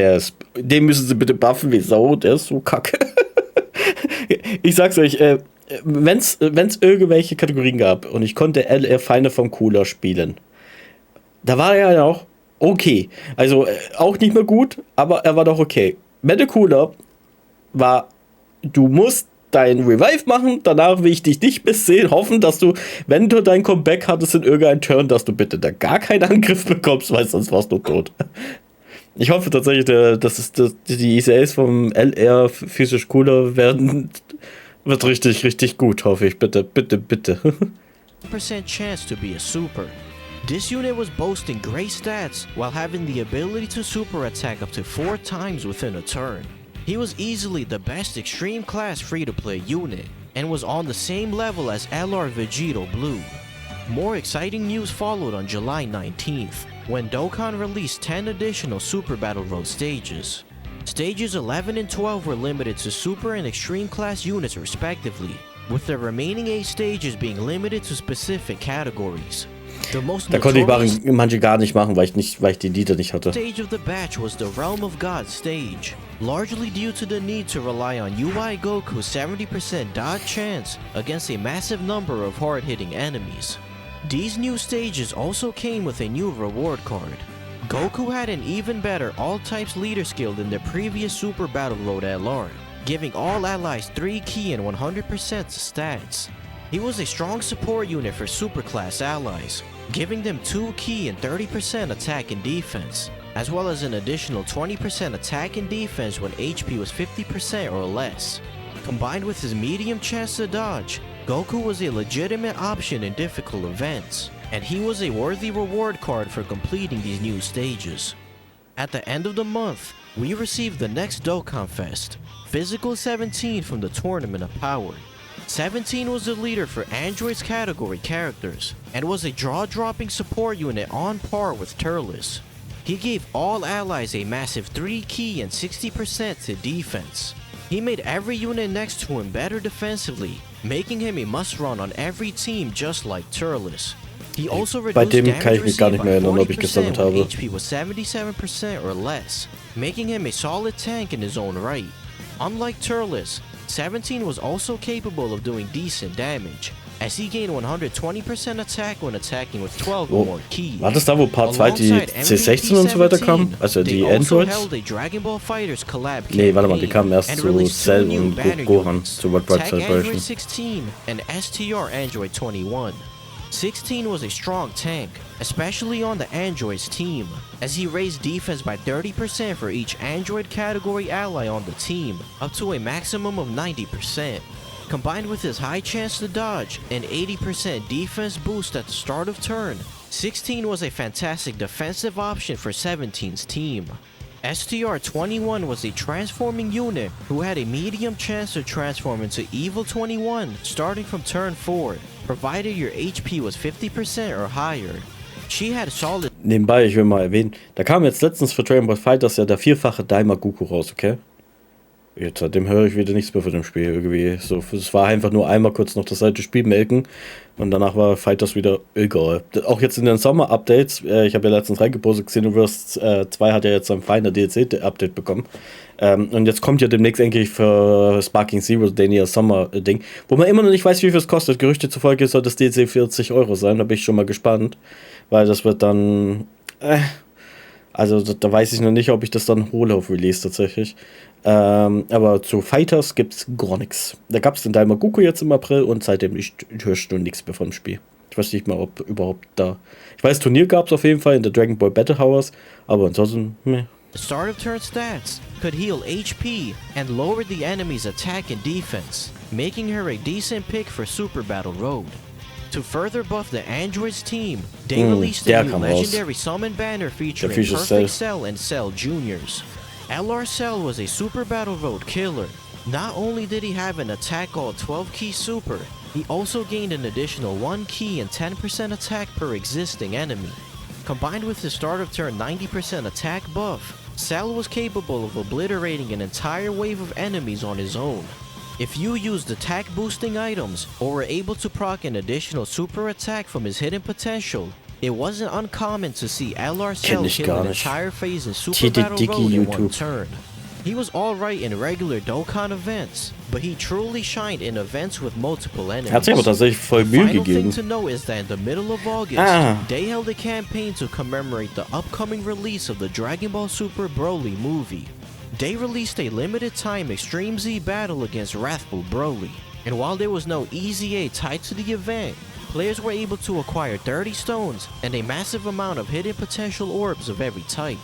den müssen sie bitte buffen wie Sau, der ist so kacke. Ich sag's euch, wenn's irgendwelche Kategorien gab und ich konnte LR Feinde vom Cooler spielen, da war er ja auch okay. Also auch nicht mehr gut, aber er war doch okay. Metal Cooler war, du musst dein Revive machen, danach will ich dich nicht bis sehen, hoffen, dass du, wenn du dein Comeback hattest in irgendeinem Turn, dass du bitte da gar keinen Angriff bekommst, weil sonst warst du tot. Ich hoffe tatsächlich, dass die ECAs vom LR physisch cooler werden, wird richtig, richtig gut, hoffe ich. Bitte, bitte, bitte. % chance to be a super. This unit was boasting great stats while having the ability to super attack up to 4 times within a turn. He was easily the best extreme class free-to-play unit, and was on the same level as LR Vegito Blue. More exciting news followed on July 19th, when Dokkan released 10 additional Super Battle Road stages. Stages 11 and 12 were limited to Super and Extreme class units respectively, with the remaining 8 stages being limited to specific categories. Da konnte ich manche gar nicht machen, weil ich die Lieder nicht hatte. Stage of the batch was the Realm of God stage, largely due to the need to rely on UI Goku's 70% dodge chance against a massive number of hard-hitting enemies. These new stages also came with a new reward card. Goku had an even better all-types leader skill than the previous Super Battle Road LR, giving all allies 3 key and 100% stats. He was a strong support unit for superclass allies, giving them 2 key and 30% attack and defense, as well as an additional 20% attack and defense when HP was 50% or less. Combined with his medium chance to dodge, Goku was a legitimate option in difficult events, and he was a worthy reward card for completing these new stages. At the end of the month, we received the next Dokkan Fest, Physical 17 from the Tournament of Power. 17 was the leader for Android's category characters, and was a draw-dropping support unit on par with Turles. He gave all allies a massive 3 key and 60% to defense. He made every unit next to him better defensively, making him a must-run on every team just like Turles. He also reduced damage received by 40% when HP was 77% or less, making him a solid tank in his own right. Unlike Turles, 17 was also capable of doing decent damage, as he gained 120% attack when attacking with 12 or more keys. War das da, wo Part 2 die C16 und so weiter kam? Also die Androids? Nee, warte mal, die kamen erst zu Cell und Gohan, zu World Bright Celebration. 16 and STR Android 21. 16 was a strong tank, especially on the Android's team, as he raised defense by 30% for each Android category ally on the team, up to a maximum of 90%. Combined with his high chance to dodge and 80% defense boost at the start of turn, 16 was a fantastic defensive option for 17's team. STR-21 was a transforming unit who had a medium chance to transform into Evil 21 starting from turn 4, provided your HP was 50% or higher. She had solid. Nebenbei, ich will mal erwähnen, da kam jetzt letztens für Dragon Ball FighterZ ja der 4-fache Daimagoku raus, okay? Jetzt seitdem höre ich wieder nichts mehr von dem Spiel irgendwie. So, es war einfach nur einmal kurz noch das alte Spiel melken und danach war Fighters wieder egal. Auch jetzt in den Sommer-Updates, ich habe ja letztens reingepostet, Xenoverse 2 hat ja jetzt ein feiner DLC-Update bekommen. Und jetzt kommt ja demnächst eigentlich für Sparking Zero Dania Sommer-Ding, wo man immer noch nicht weiß, wie viel es kostet. Gerüchte zufolge soll das DLC 40 € sein, da bin ich schon mal gespannt, weil das wird dann... Also da weiß ich noch nicht, ob ich das dann hole auf Release tatsächlich. Aber zu Fighters gibt's gar nichts. Da gab's den Daimagoku jetzt im April und seitdem hörst du nichts mehr vom Spiel. Ich weiß nicht mal, ob überhaupt da... Ich weiß, Turnier gab's auf jeden Fall in der Dragonball Battle Hours, aber ansonsten, meh. The start of turn stats could heal HP and lower the enemy's attack and defense, making her a decent pick for Super Battle Road. To further buff the androids team, they released a new legendary summon banner featuring Perfect Cell and Cell Juniors. LR Cell was a Super Battle Road killer. Not only did he have an attack all 12 key super, he also gained an additional 1 key and 10% attack per existing enemy. Combined with his start of turn 90% attack buff, Cell was capable of obliterating an entire wave of enemies on his own. If you used attack boosting items or were able to proc an additional super attack from his hidden potential, it wasn't uncommon to see LR Cell kill an entire phase in Super Battle Road in one turn. He was alright in regular Dokkan events, but he truly shined in events with multiple enemies. Hat sich aber tatsächlich voll Mühe gegeben. The final thing to know is that in the middle of August, they held a campaign to commemorate the upcoming release of the Dragon Ball Super Broly movie. They released a limited time Extreme Z battle against Wrathful Broly, and while there was no EZA tied to the event, players were able to acquire 30 stones and a massive amount of hidden potential orbs of every type.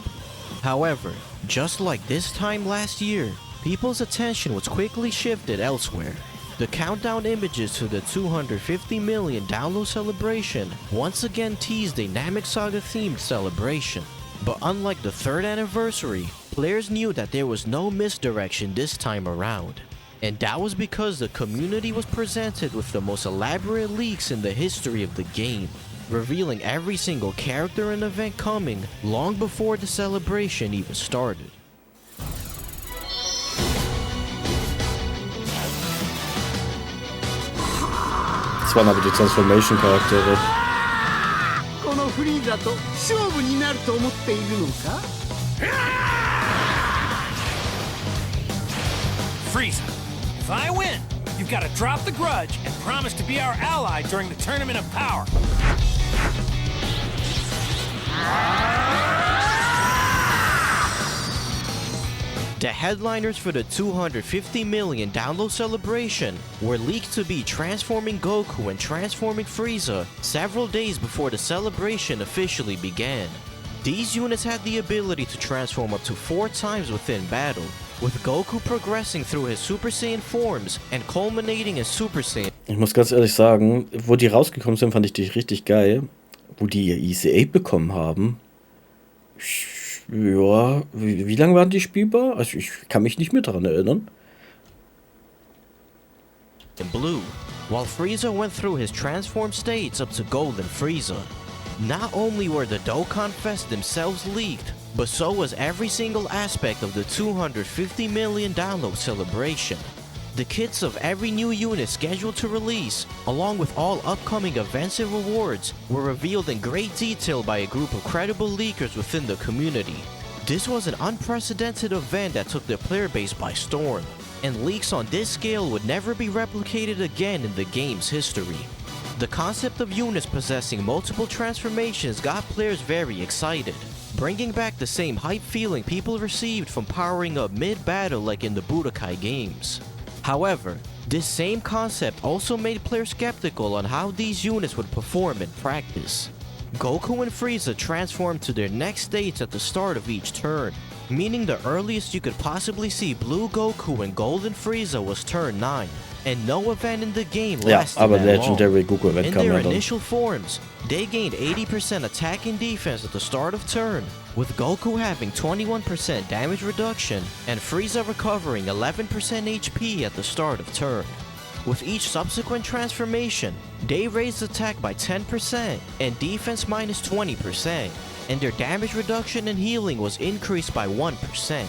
However, just like this time last year, people's attention was quickly shifted elsewhere. The countdown images to the 250 million download celebration once again teased a Namek Saga themed celebration. But unlike the 3rd anniversary, players knew that there was no misdirection this time around. And that was because the community was presented with the most elaborate leaks in the history of the game, revealing every single character and event coming long before the celebration even started. Das waren aber die Transformation-Charaktere. Frieza, if I win, you've got to drop the grudge and promise to be our ally during the Tournament of Power. The headliners for the 250 million download celebration were leaked to be transforming Goku and transforming Frieza several days before the celebration officially began. These units had the ability to transform up to 4 times within battle, with Goku progressing through his Super Saiyan forms and culminating in Super Saiyan. Ich muss ganz ehrlich sagen, wo die rausgekommen sind, fand ich die richtig geil. Wo die ihr EZA bekommen haben. Ja, wie lange waren die spielbar? Also ich kann mich nicht mehr daran erinnern. In blue, while Frieza went through his transformed states up to Golden Frieza. Not only were the Dokkan Fest themselves leaked, but so was every single aspect of the 250 million download celebration. The kits of every new unit scheduled to release, along with all upcoming events and rewards, were revealed in great detail by a group of credible leakers within the community. This was an unprecedented event that took the player base by storm, and leaks on this scale would never be replicated again in the game's history. The concept of units possessing multiple transformations got players very excited, bringing back the same hype feeling people received from powering up mid-battle like in the Budokai games. However, this same concept also made players skeptical on how these units would perform in practice. Goku and Frieza transformed to their next states at the start of each turn, meaning the earliest you could possibly see Blue Goku and Golden Frieza was turn 9, and no event in the game lasted aber that Legendary long. Goku Event In kam their ja dann. initial forms, they gained 80% attack and defense at the start of turn, with Goku having 21% damage reduction and Frieza recovering 11% HP at the start of turn. With each subsequent transformation, they raised attack by 10% and defense minus 20%, and their damage reduction and healing was increased by 1%.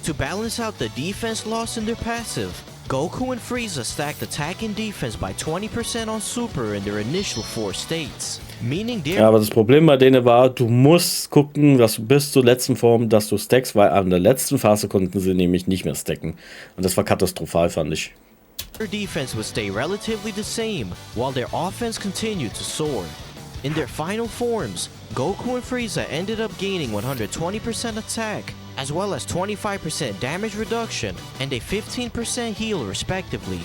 To balance out the defense loss in their passive, Goku and Frieza stacked attack and defense by 20% on Super in their initial 4 states. Meaning Ja, aber das Problem bei denen war, du musst gucken, dass du bis zur letzten Form, dass du stackst, weil an der letzten Phase konnten sie nämlich nicht mehr stacken. Und das war katastrophal, fand ich. their defense would stay relatively the same, while their offense continued to soar. In their final forms, Goku and Frieza ended up gaining 120% attack, as well as 25% damage reduction and a 15% heal respectively.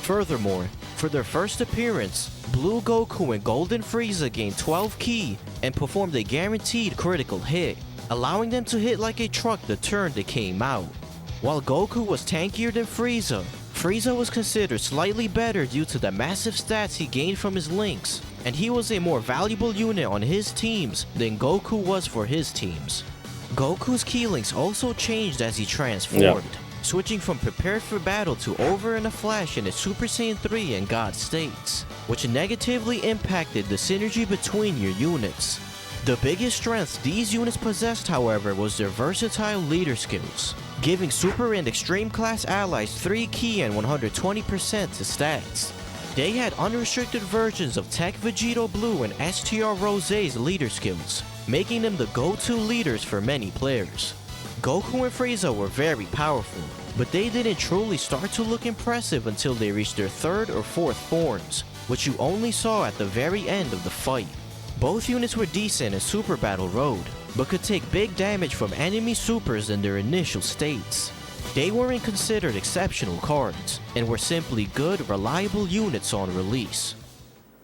Furthermore, for their first appearance, Blue Goku and Golden Frieza gained 12 ki and performed a guaranteed critical hit, allowing them to hit like a truck the turn they came out. While Goku was tankier than Frieza, Frieza was considered slightly better due to the massive stats he gained from his links, and he was a more valuable unit on his teams than Goku was for his teams. Goku's key links also changed as he transformed, switching from prepared for battle to over in a flash in his Super Saiyan 3 and God states, which negatively impacted the synergy between your units. The biggest strength these units possessed, however, was their versatile leader skills, giving Super and Extreme class allies 3 ki and 120% to stats. They had unrestricted versions of Tech Vegito Blue and STR Rose's leader skills, making them the go-to leaders for many players. Goku and Frieza were very powerful, but they didn't truly start to look impressive until they reached their 3rd or 4th forms, which you only saw at the very end of the fight. Both units were decent in Super Battle Road, but could take big damage from enemy supers in their initial states. They weren't considered exceptional cards, and were simply good, reliable units on release.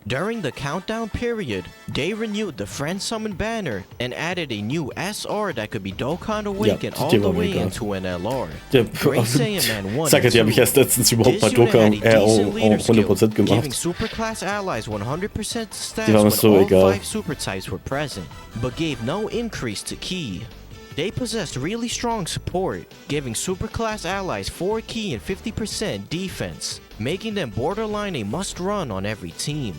During the countdown period, they renewed the Friend Summon banner and added a new SR that could be Dokkan Awaken all the way into an LR. Great Saiyan Man 1 Sag, die habe ich erst letztens überhaupt bei Dokkan 100% gemacht. Giving superclass allies 100% stats Die waren when so all egal. 5 super types were present, but gave no increase to ki. They possessed really strong support, giving superclass allies 4 ki and 50% defense, making them borderline a must-run on every team.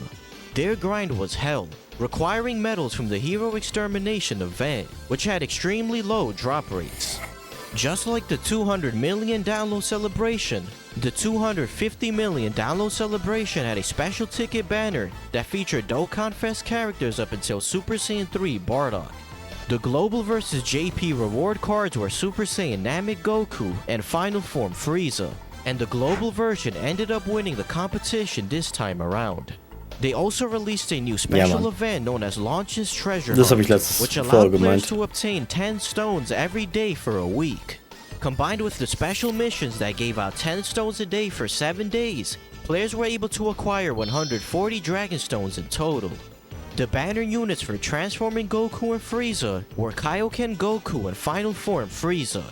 Their grind was hell, requiring medals from the hero extermination event, which had extremely low drop rates. Just like the 200 million download celebration, the 250 million download celebration had a special ticket banner that featured Dokkan Fest characters up until Super Saiyan 3 Bardock. The Global vs JP reward cards were Super Saiyan Namek Goku and Final Form Frieza, and the Global version ended up winning the competition this time around. They also released a new special event known as Launch's Treasure Hunt, which allowed players to obtain 10 stones every day for a week. Combined with the special missions that gave out 10 stones a day for 7 days, players were able to acquire 140 Dragon Stones in total. The banner units for transforming Goku and Frieza were Kaioken Goku and Final Form Frieza.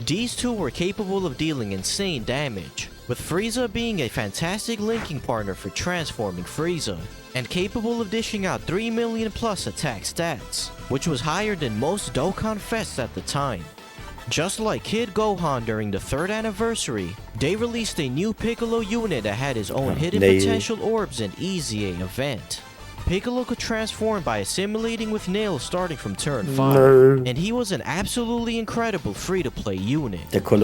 These two were capable of dealing insane damage, with Frieza being a fantastic linking partner for transforming Frieza, and capable of dishing out 3 million plus attack stats, which was higher than most Dokkan Fests at the time. Just like Kid Gohan during the 3rd anniversary, they released a new Piccolo unit that had his own hidden potential orbs and Easy A event. Piccolo could transform by assimilating with nails starting from turn 5, and he was an absolutely incredible free-to-play unit.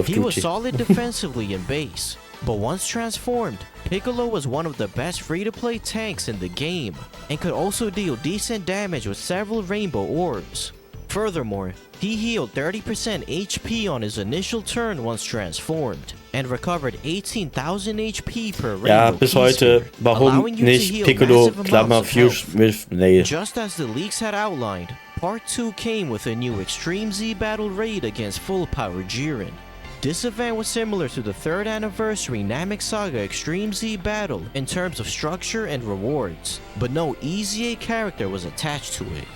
He was solid defensively in base, but once transformed, Piccolo was one of the best free-to-play tanks in the game, and could also deal decent damage with several rainbow orbs. Furthermore, he healed 30% HP on his initial turn once transformed, and recovered 18,000 HP per rainbow. Ja, bis heute, warum nicht Piccolo, Klammer, Fusion with Nail? Just as the leaks had outlined, Part 2 came with a new Extreme Z Battle raid against Full Power Jiren. This event was similar to the 3rd anniversary Namek Saga Extreme Z Battle in terms of structure and rewards, but no Easy A character was attached to it.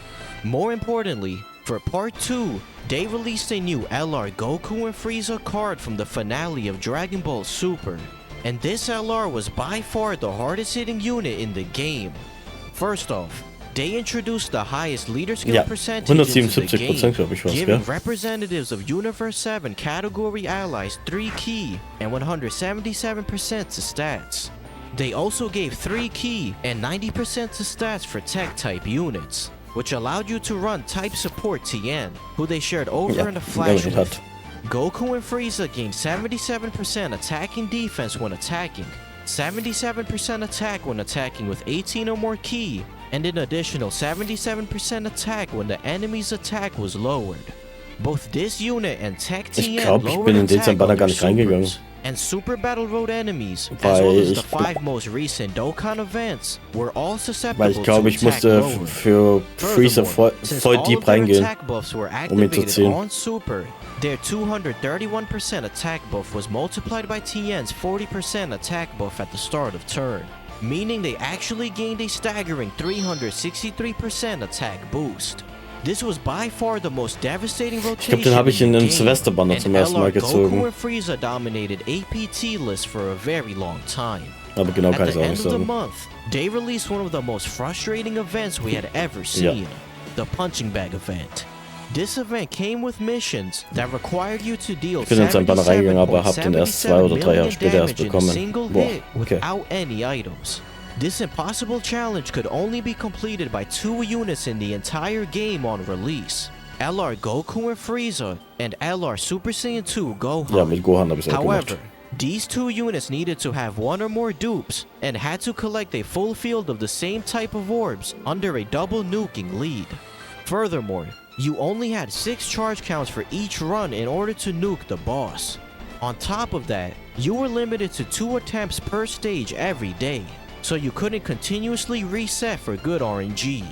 More importantly, for Part 2, they released a new LR Goku and Frieza card from the finale of Dragon Ball Super, and this LR was by far the hardest hitting unit in the game. First off, they introduced the highest leader skill percentage into the game, giving representatives of Universe 7 category allies 3 ki and 177% to stats. They also gave 3 key and 90% to stats for tech-type units, which allowed you to run type support Tien, who they shared over in a flash with. Goku and Frieza gained 77% attack and defense when attacking, 77% attack when attacking with 18 or more ki, and an additional 77% attack when the enemy's attack was lowered. Both this unit and Tech Tien lowered attack under supers, and Super Battle Road enemies, as well as the 5 most recent Dokkan events, were all susceptible to attack lower. Für Freezer voll deep reingehen, ihn zu ziehen. On Super, their 231% attack buff was multiplied by Tien's 40% attack buff at the start of turn, meaning they actually gained a staggering 363% attack boost. This was by far the most devastating rotation. Ich glaube, den habe ich in den Silvesterbanner zum ersten Mal gezogen. Goku and Frieza dominated APT lists for a very long time. Aber genau kann ich auch nicht sagen. At the end of the month, they released one of the most frustrating events we had ever seen, the punching bag event. This event came with missions that required you to deal 77.77 million damage in a single hit without any items. This impossible challenge could only be completed by 2 units in the entire game on release. LR Goku and Frieza and LR Super Saiyan 2 Gohan. Ja, mit Gohan habe ich auch However, gemacht. These 2 units needed to have 1 or more dupes and had to collect a full field of the same type of orbs under a double nuking lead. Furthermore, you only had 6 charge counts for each run in order to nuke the boss. On top of that, you were limited to 2 attempts per stage every day, so you couldn't continuously reset for good RNG.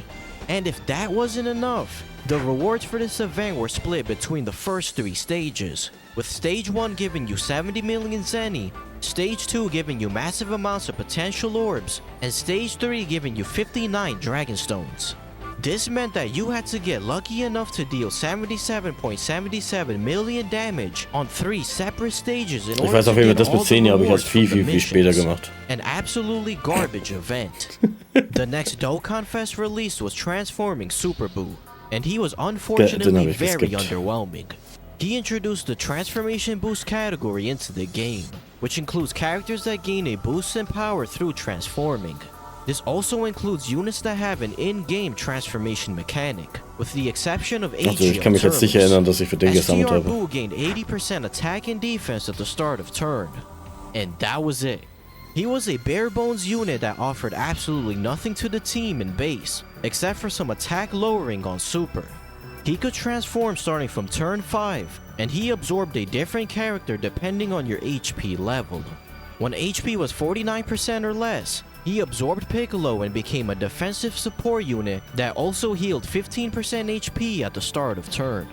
And if that wasn't enough, the rewards for this event were split between the first 3 stages, with Stage 1 giving you 70 million Zenny, Stage 2 giving you massive amounts of potential orbs, and Stage 3 giving you 59 Dragon Stones. This meant that you had to get lucky enough to deal 77.77 million damage on 3 separate stages in order to get all the rewards from the missions. An absolutely garbage event. The next Dokkan Fest release was Transforming Super Buu, and he was unfortunately very underwhelming. He introduced the Transformation Boost category into the game, which includes characters that gain a boost in power through transforming. This also includes units that have an in-game transformation mechanic, with the exception of HGL Turtles. STR Buu gained 80% attack and defense at the start of turn. And that was it. He was a bare-bones unit that offered absolutely nothing to the team in base, except for some attack lowering on Super. He could transform starting from turn 5, and he absorbed a different character depending on your HP level. When HP was 49% or less, he absorbed Piccolo and became a defensive support unit that also healed 15% HP at the start of turn.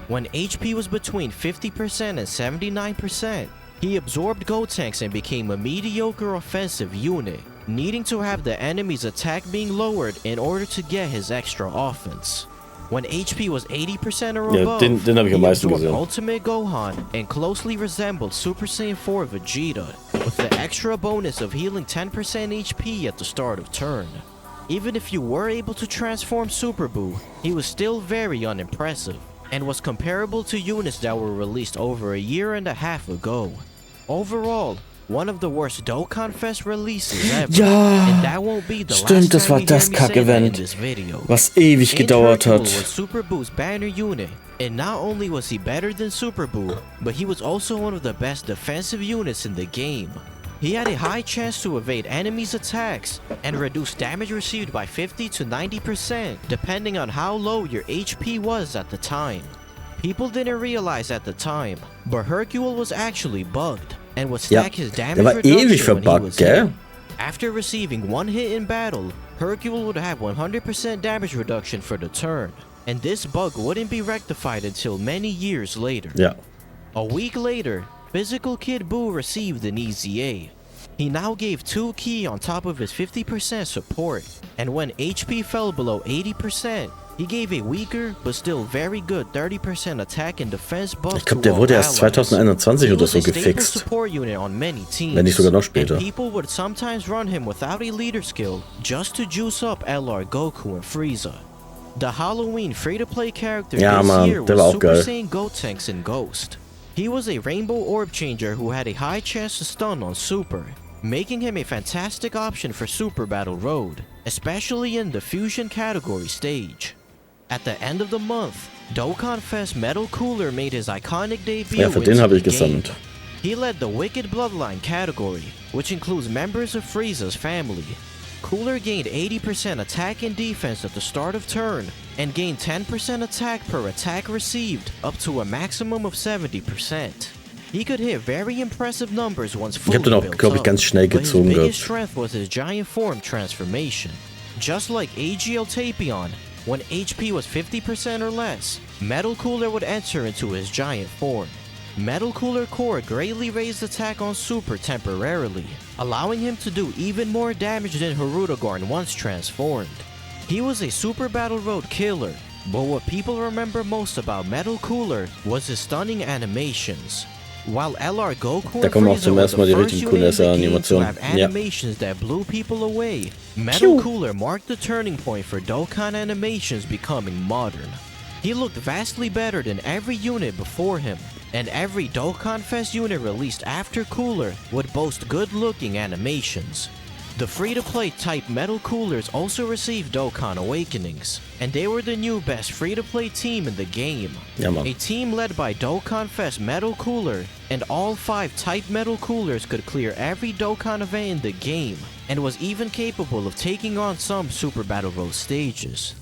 When HP was between 50% and 79%, he absorbed Gotenks and became a mediocre offensive unit, needing to have the enemy's attack being lowered in order to get his extra offense. When HP was 80% or above, he absorbed Ultimate Gohan and closely resembled Super Saiyan 4 Vegeta, with the extra bonus of healing 10% HP at the start of turn. Even if you were able to transform Super Buu, he was still very unimpressive, and was comparable to units that were released over a year and a half ago. Overall, one of the worst Dokkan Fest releases ever. Ja, and that won't be the stimmt, das war das Kack-Event, was ewig gedauert hat. Was Super Buu's banner unit, and not only was he better than Super Buu, but he was also one of the best defensive units in the game. He had a high chance to evade enemies' attacks and reduce damage received by 50 to 90% depending on how low your HP was at the time. People didn't realize at the time, but Hercule was actually bugged and would stack his damage reduction when he was hit. After receiving 1 hit in battle, Hercule would have 100% damage reduction for the turn, and this bug wouldn't be rectified until many years later. Yeah. A week later, Physical Kid Buu received an Easy A. He now gave 2 ki on top of his 50% support, and when HP fell below 80%, he gave a weaker but still very good 30% attack and defense buff. Ich glaube, der wurde erst 2021 oder so gefixt. Wenn nicht sogar noch später. And people would sometimes run him without a leader skill just to juice up LR Goku and Frieza. The Halloween free-to-play character this year was Super Saiyan Gotenks and Ghost. He was a rainbow orb changer who had a high chance to stun on Super, making him a fantastic option for Super Battle Road, especially in the Fusion category stage. At the end of the month, Dokkan Fest Metal Cooler made his iconic debut Ja, für den habe ich into the game. gesammelt. He led the Wicked Bloodline category, which includes members of Frieza's family. Cooler gained 80% attack and defense at the start of turn, and gained 10% attack per attack received, up to a maximum of 70%. He could hit very impressive numbers once fully Ich habe den auch, built glaube ich, up, ganz schnell but his gezogen biggest gehabt. strength was his giant form transformation. Just like AGL Tapion, when HP was 50% or less, Metal Cooler would enter into his giant form. Metal Cooler Core greatly raised attack on Super temporarily, allowing him to do even more damage than Hirudagorn once transformed. He was a Super Battle Road killer, but what people remember most about Metal Cooler was his stunning animations. While LR Goku Da and kommen auch Frieza zum were ersten the Mal die first richtig unit in the coole game to Animationen. have Ja. animations that blew people away, Metal Cooler marked the turning point for Dokkan animations becoming modern. He looked vastly better than every unit before him, and every Dokkan Fest unit released after Cooler would boast good-looking animations. The free-to-play type Metal Coolers also received Dokkan Awakenings, and they were the new best free-to-play team in the game. Ja, Mann. A team led by Dokkan Fest Metal Cooler, and all 5 type Metal Coolers could clear every Dokkan event in the game, and was even capable of taking on some Super Battle Road stages.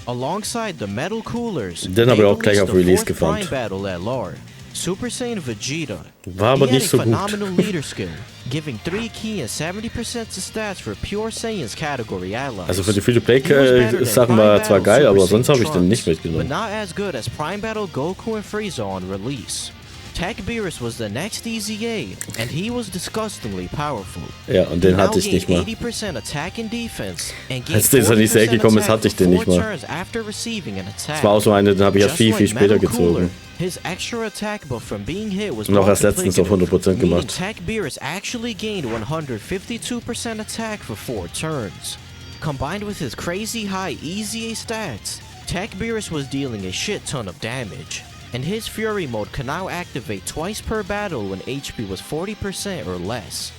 Alongside the Metal Coolers, Den they habe ich auch gleich released auf the Release 4th Prime gefarmt. Battle LR, Super Saiyan Vegeta. War aber He had nicht a so gut. phenomenal leader skill, giving 3 key and 70% to stats for pure Saiyans category allies. Also für die He was better than Free-to-Play-Sachen Prime war er zwar Battle geil, Super aber Saiyan sonst habe ich den nicht Trunks, but mitgenommen. not as good as Prime Battle Goku and Frieza on release. Tech Beerus was the next EZA, and he was disgustingly powerful. Ja, und den He hatte ich now nicht gained mal. 80% attack and defense, and gained Als der in die Serie 40% gekommen ist, attack hatte ich for den 4 nicht mal. turns after receiving an attack. Das war auch so eine, den habe ich erst viel, viel später gezogen. His extra attack buff from being hit was Und auch erst letztens auf 100% meaning gemacht. Tech Beerus actually gained 152% attack for 4 turns. Combined with his crazy high EZA stats, Tech Beerus was dealing a shit ton of damage, and his Fury mode can now activate twice per battle when HP was 40% or less.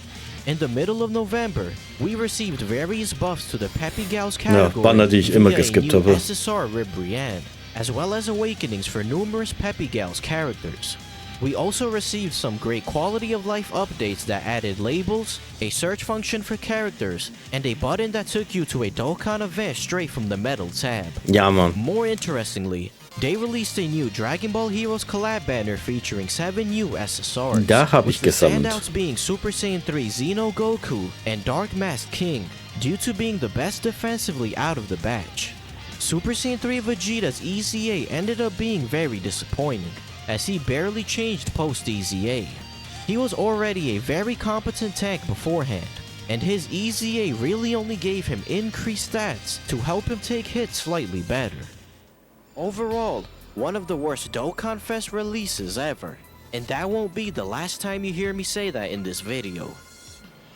In the middle of November, we received various buffs to the Peppy Gals category Banner, die ich immer via a geskippt new habe. SSR Rib Brienne, as well as awakenings for numerous Peppy Gals characters. We also received some great quality of life updates that added labels, a search function for characters, and a button that took you to a Dokkan event straight from the Metal tab. Ja, Mann. More interestingly, they released a new Dragon Ball Heroes collab banner featuring 7 new SSRs. Da habe with ich the gesammelt. standouts being Super Saiyan 3 Xeno Goku and Dark Masked King, due to being the best defensively out of the batch. Super Saiyan 3 Vegeta's EZA ended up being very disappointing, as he barely changed post-EZA. He was already a very competent tank beforehand, and his EZA really only gave him increased stats to help him take hits slightly better. Overall, one of the worst Dokkan Fest releases ever, and that won't be the last time you hear me say that in this video.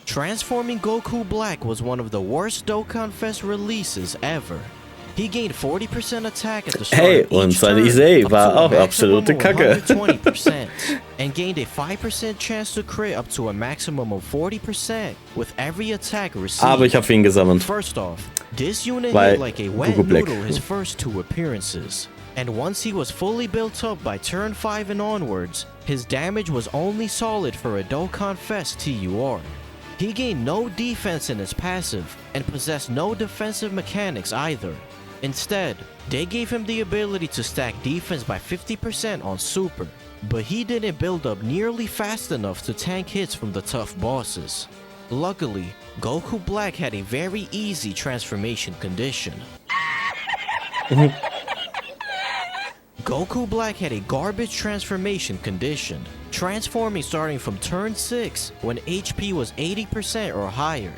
Transforming Goku Black was one of the worst Dokkan Fest releases ever. He gained 40% attack at the start Hey, of und each seine turn, EZA up war to a auch maximum absolute of Kacke. 120%, and gained a 5% chance to crit up to a maximum of 40% with every attack received. Aber ich habe ihn gesammelt. First off, this unit Weil hit like a wet Google Black. noodle his first 2 appearances, and once he was fully built up by turn 5 and onwards, his damage was only solid for a Dokkan Fest TUR. He gained no defense in his passive, and possessed no defensive mechanics either. Instead, they gave him the ability to stack defense by 50% on Super, but he didn't build up nearly fast enough to tank hits from the tough bosses. Luckily, Goku Black had a very easy transformation condition. Goku Black had a garbage transformation condition, transforming starting from turn 6 when HP was 80% or higher.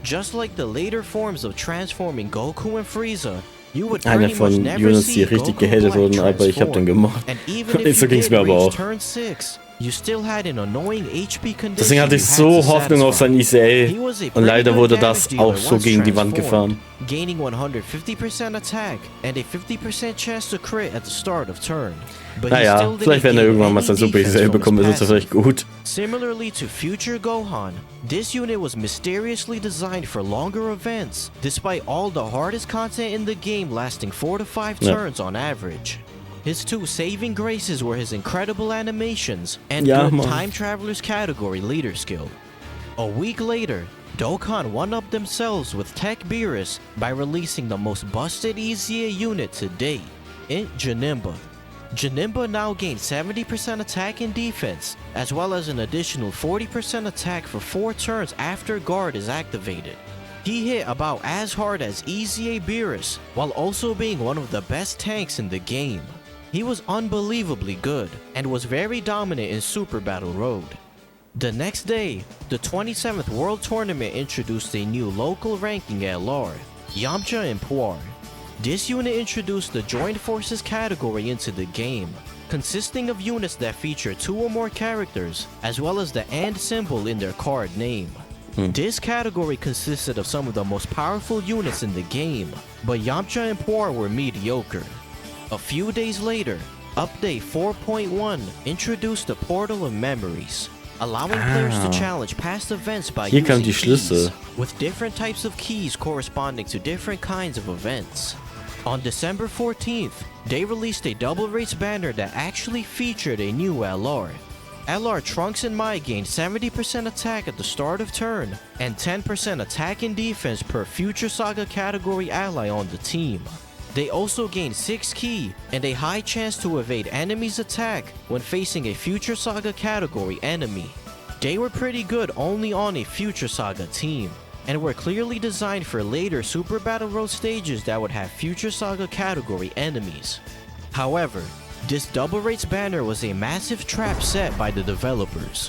Just like the later forms of transforming Goku and Frieza, you would Eine pretty much von never Units, see die richtig Goku gehatet Black wurden, aber ich habe den transform. gemacht. And even So if you ging's did mir aber reach auch. turn 6, You still had an annoying HP condition. Deswegen hatte ich so Hoffnung auf sein ECA. Und leider wurde das auch so gegen die Wand gefahren. Gaining 150% attack and a 50% chance to crit at the start of turn. Naja, vielleicht wenn er irgendwann mal sein Super ECA bekommt, ist das vielleicht gut. Similarly to future Gohan, this unit was mysteriously designed for longer events, despite all the hardest content in the game lasting 4 to 5 turns on average. His two saving graces were his incredible animations and good time travelers category leader skill. A week later, Dokkan one-upped themselves with Tech Beerus by releasing the most busted EZA unit to date, Int Janemba. Janemba now gained 70% attack and defense, as well as an additional 40% attack for 4 turns after guard is activated. He hit about as hard as EZA Beerus, while also being one of the best tanks in the game. He was unbelievably good, and was very dominant in Super Battle Road. The next day, the 27th World Tournament introduced a new local ranking LR, Yamcha and Puar. This unit introduced the Joined Forces category into the game, consisting of units that feature 2 or more characters, as well as the AND symbol in their card name. This category consisted of some of the most powerful units in the game, but Yamcha and Puar were mediocre. A few days later, Update 4.1 introduced the Portal of Memories, allowing players to challenge past events by using keys, with different types of keys corresponding to different kinds of events. On December 14th, they released a double race banner that actually featured a new LR. LR Trunks and Mai gained 70% attack at the start of turn, and 10% attack and defense per Future Saga category ally on the team. They also gained 6 ki and a high chance to evade enemies' attack when facing a Future Saga category enemy. They were pretty good only on a Future Saga team, and were clearly designed for later Super Battle Road stages that would have Future Saga category enemies. However, this double rates banner was a massive trap set by the developers.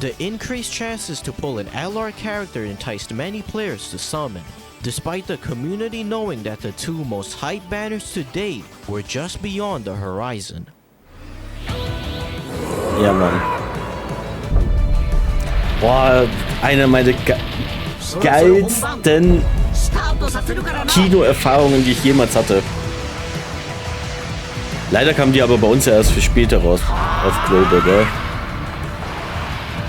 The increased chances to pull an LR character enticed many players to summon, despite the community knowing that the 2 most hyped banners to date were just beyond the horizon. Ja, Mann. Boah, eine meiner geilsten Kinoerfahrungen, die ich jemals hatte. Leider kamen die aber bei uns ja erst für später raus, auf Global, gell?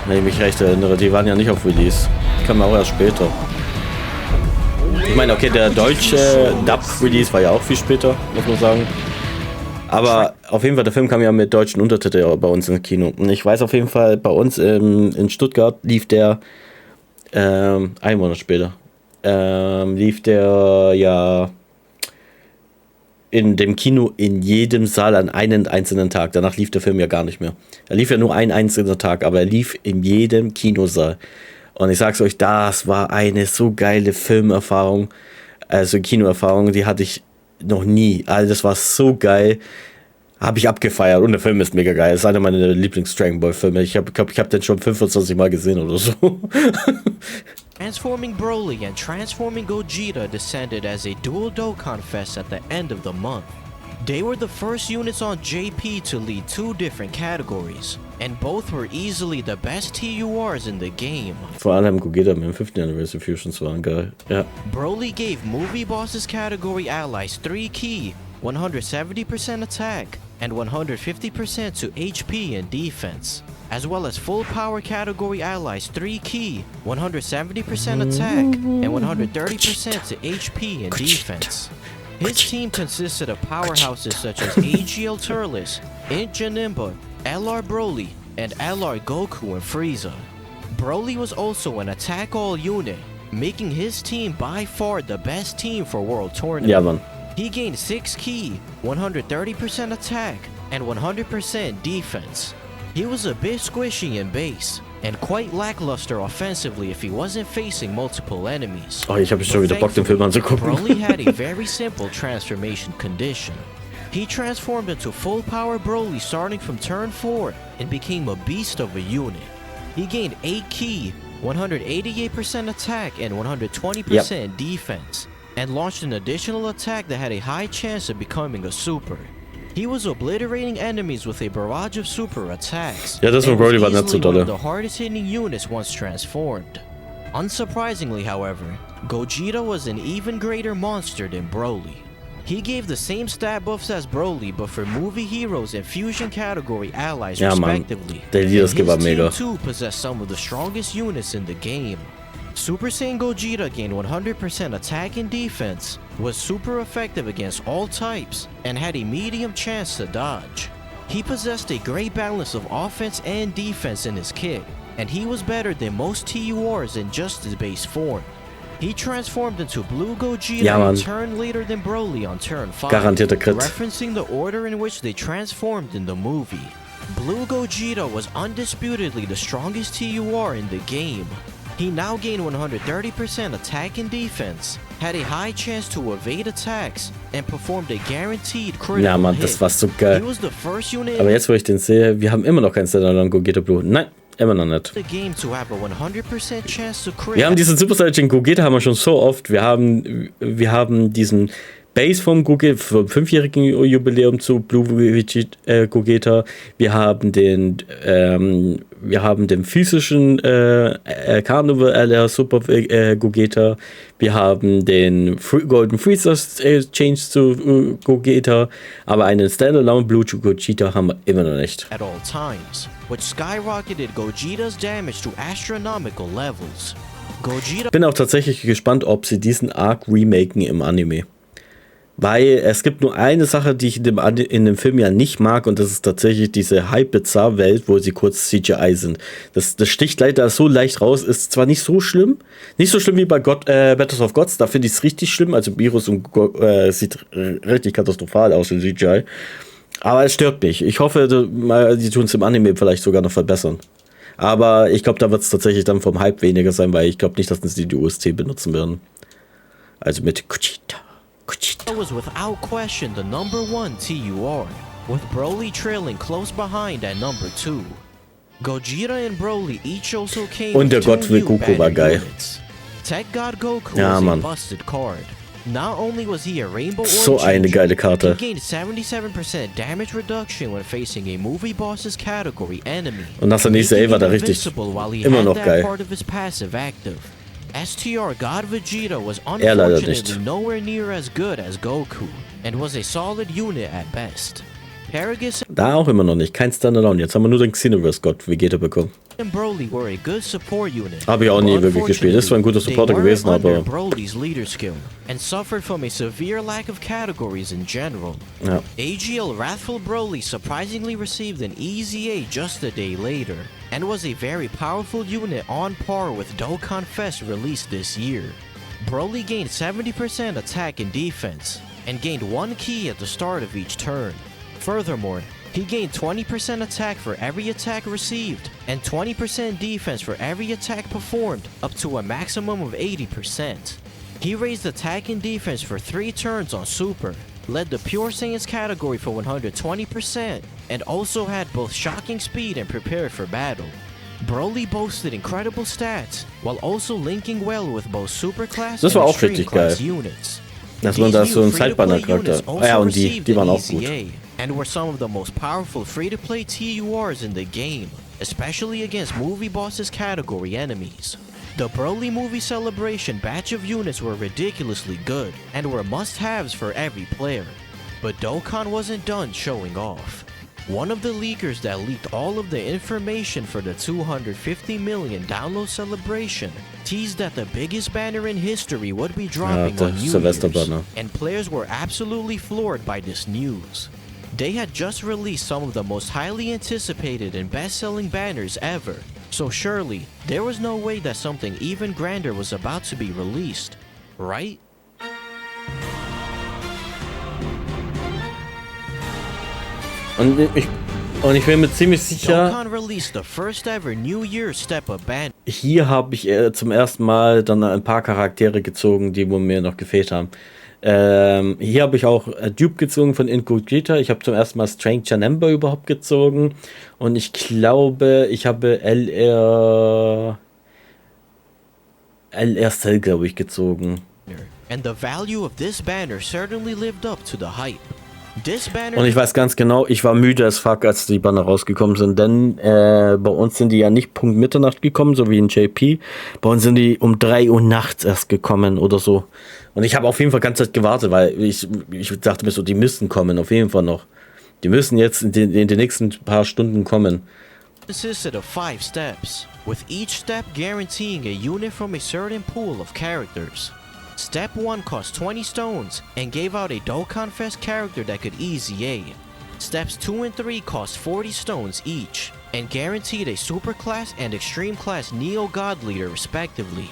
Wenn ich mich recht erinnere, die waren ja nicht auf Release. Die kamen auch erst später. Ich meine, okay, der deutsche Dub-Release war ja auch viel später, muss man sagen. Aber auf jeden Fall, der Film kam ja mit deutschen Untertiteln bei uns ins Kino. Und ich weiß auf jeden Fall, bei uns in Stuttgart lief der, einen Monat später, lief der ja in dem Kino in jedem Saal an einen einzelnen Tag. Danach lief der Film ja gar nicht mehr. Er lief ja nur einen einzelnen Tag, aber er lief in jedem Kinosaal. Und ich sag's euch, das war eine so geile Filmerfahrung, also Kinoerfahrung, die hatte ich noch nie. Also das war so geil, habe ich abgefeiert und der Film ist mega geil. Das ist einer meiner Lieblings-Dragonball-Filme. Ich hab den schon 25 Mal gesehen oder so. Transforming Broly and Transforming Gogeta descended as a dual Dokkan Fest at the end of the month. They were the first units on JP to lead 2 different categories, and both were easily the best TURs in the game. Vor allem Gogeta mit dem 5th Anniversary Fusions waren geil. Ja. Broly gave Movie Bosses category allies 3 ki, 170% attack, and 150% to HP and defense, as well as full power category allies 3 ki, 170% attack, and 130% to HP and defense. His team consisted of powerhouses such as AGL Turles, Int Janemba, LR Broly, and LR Goku and Frieza. Broly was also an attack-all unit, making his team by far the best team for World Tournament. Ja, Mann. He gained 6 ki, 130% attack, and 100% defense. He was a bit squishy in base, and quite lackluster offensively if he wasn't facing multiple enemies. Oh, ich habe schon wieder Bock, den Film anzugucken. Broly had a very simple transformation condition. He transformed into full power Broly starting from turn 4 and became a beast of a unit. He gained 8 ki, 188% attack and 120% defense, and launched an additional attack that had a high chance of becoming a super. He was obliterating enemies with a barrage of super attacks. Ja, das von and was Broly war nicht so easily one of dolle. the hardest hitting units once transformed. Unsurprisingly, however, Gogeta was an even greater monster than Broly. He gave the same stat buffs as Broly, but for movie heroes and fusion category allies Ja, Mann. respectively. Der And Leaderskill war his mega. team too possessed some of the strongest units in the game. Super Saiyan Gogeta gained 100% attack and defense, was super effective against all types, and had a medium chance to dodge. He possessed a great balance of offense and defense in his kit, and he was better than most TURs in just his base form. He transformed into Blue Gogeta Ja, a Mann. turn later than Broly on turn 5, Garantierter Crit. referencing the order in which they transformed in the movie. Blue Gogeta was undisputedly the strongest TUR in the game. He now gained 130% attack and defense, had a high chance to evade attacks, and performed a guaranteed critical Ja, Mann, hit. das war so He geil. was the first unit Aber in jetzt, wo ich den sehe, wir haben immer noch keinen Standalone Gogeta Blue. Nein, immer noch nicht. the game to have a 100% chance to crit. Wir haben diesen Super Saiyan Gogeta haben wir schon so oft. Wir haben diesen Base vom Gogeta, vom 5-jährigen Jubiläum zu Blue Gogeta. Wir haben den physischen Carnival LR Super Gogeta. Wir haben den Golden Freezer Change zu Gogeta. Aber einen Standalone Blue Gogeta haben wir immer noch nicht. At all times, which skyrocketed Gogeta's damage to astronomical levels. Gogeta Bin auch tatsächlich gespannt, ob sie diesen Arc remaken im Anime. Weil es gibt nur eine Sache, die ich in dem Film ja nicht mag, und das ist tatsächlich diese Hype-Bizarre-Welt, wo sie kurz CGI sind. Das sticht leider so leicht raus, ist zwar nicht so schlimm wie bei Battles of Gods, da finde ich es richtig schlimm, also Virus und sieht richtig katastrophal aus in CGI, aber es stört mich. Ich hoffe, die tun es im Anime vielleicht sogar noch verbessern. Aber ich glaube, da wird es tatsächlich dann vom Hype weniger sein, weil ich glaube nicht, dass sie die UST benutzen werden. Also mit Gogeta. was without question the #1 TUR, with Broly trailing close behind at #2. Gogeta and Broly each also came Und der with two Gott will new Goku war banner geil. units. Tech God Goku Ja, was Mann. a busted card. Not only was he a Rainbow So Orb eine changer, geile Karte. he gained 77% damage reduction when facing a movie boss's category enemy. Und nach der nächsten making war da him richtig invincible while he immer had noch that geil. part of his passive active. STR God Vegeta was Er leider unfortunately nicht. nowhere near as good as Goku, and was a solid unit at best. Paragus Da auch immer noch nicht. Kein Standalone. Jetzt haben wir nur den Xenoverse-Gott Vegeta bekommen. and Broly were a good support unit. Habe ich auch nie but wirklich gespielt. Ist zwar ein guter Supporter unfortunately, gewesen, they weren't aber under Broly's leader skill, and suffered from a severe lack of categories in general. ja. AGL Wrathful Broly surprisingly received an EZA just a day later, and was a very powerful unit on par with Dokkan Fest released this year. Broly gained 70% attack and defense, and gained 1 key at the start of each turn. Furthermore, he gained 20% attack for every attack received, and 20% defense for every attack performed, up to a maximum of 80%. He raised attack and defense for 3 turns on Super, led the Pure Saiyans category for 120%, and also had both shocking speed and prepared for battle. Broly boasted incredible stats, while also linking well with both Superclass Das and war auch Extreme richtig Class geil. units. Dass man da so einen Sidebanner-Charakter. Also Ja, und die waren auch gut. and were some of the most powerful free-to-play TURs in the game, especially against movie bosses category enemies. The Broly Movie Celebration batch of units were ridiculously good, and were must-haves for every player. But Dokkan wasn't done showing off. One of the leakers that leaked all of the information for the 250 million download celebration teased that the biggest banner in history would be dropping der on New Silvesterbanner. Year's, and players were absolutely floored by this news. They had just released some of the most highly anticipated and best-selling banners ever, so surely there was no way that something even grander was about to be released, right? Und ich bin mir ziemlich sicher, Dokkan released the first ever New Year Step-Up banner. hier habe ich zum ersten Mal dann ein paar Charaktere gezogen, die wo mir noch gefehlt haben. Hier habe ich auch Dupe gezogen von Gogeta. Ich habe zum ersten Mal Strange Janemba überhaupt gezogen. Und ich glaube, ich habe LR Cell, glaube ich, gezogen. And the value of this banner certainly lived up to the hype. This banner Und ich weiß ganz genau, ich war müde as fuck, als die Banner rausgekommen sind, denn bei uns sind die ja nicht Punkt Mitternacht gekommen, so wie in JP. Bei uns sind die um 3 Uhr nachts erst gekommen oder so. Und ich habe auf jeden Fall ganze Zeit gewartet, weil ich dachte mir so, die müssen kommen, auf jeden Fall noch. Die müssen jetzt in den nächsten paar Stunden kommen. consisted of 5 steps, with each step guaranteeing a unit from a certain pool of characters. Step 1 cost 20 stones and gave out a Dokkan Fest character that could easy A. Steps 2 and 3 cost 40 stones each and guaranteed a super class and extreme class Neo God Leader respectively.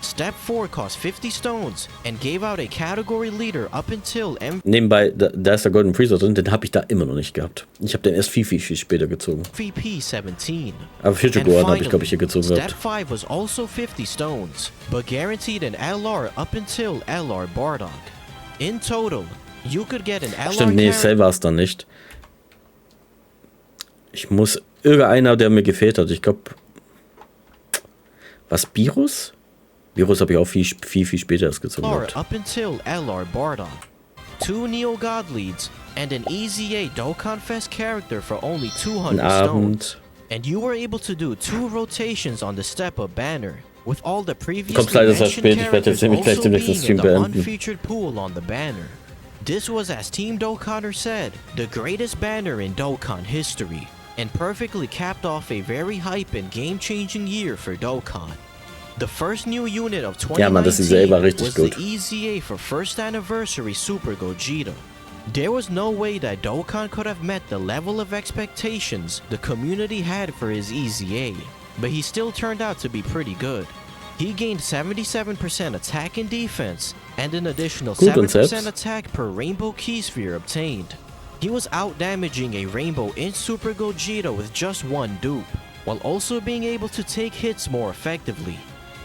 Step 4 cost 50 stones and gave out a category leader up until Nebenbei, da ist der Golden Freezer drin, den habe ich da immer noch nicht gehabt. Ich habe den erst viel später gezogen. MVP 17. Aber Future Gohan habe ich, glaube ich, hier gezogen Step gehabt. 5 was also 50 stones, but guaranteed an LR up until LR Bardock. In total, you could get an LR Stimmt, nee, Cell war es dann nicht. Ich muss, irgendeiner, der mir gefehlt hat, ich glaube, was, Virus? Virus habe ich auch viel später erst gezogen gehabt. Up until LR Bardock. 2 Neo God Leads and an EZA Dokkan Fest character for only 200 stones. And you were able to do 2 rotations on the step-up banner, with all the previously mentioned characters also being in the unfeatured pool on the banner. This was, as Team Dokkaner said, the greatest banner in Dokkan history, and perfectly capped off a very hype and game-changing year for Dokkan. The first new unit of 2019 was the EZA for first anniversary Super Gogeta. There was no way that Dokkan could have met the level of expectations the community had for his EZA, but he still turned out to be pretty good. He gained 77% attack and defense, and an additional 7% attack per Rainbow Key Sphere obtained. He was out-damaging a Rainbow in Super Gogeta with just 1 dupe, while also being able to take hits more effectively.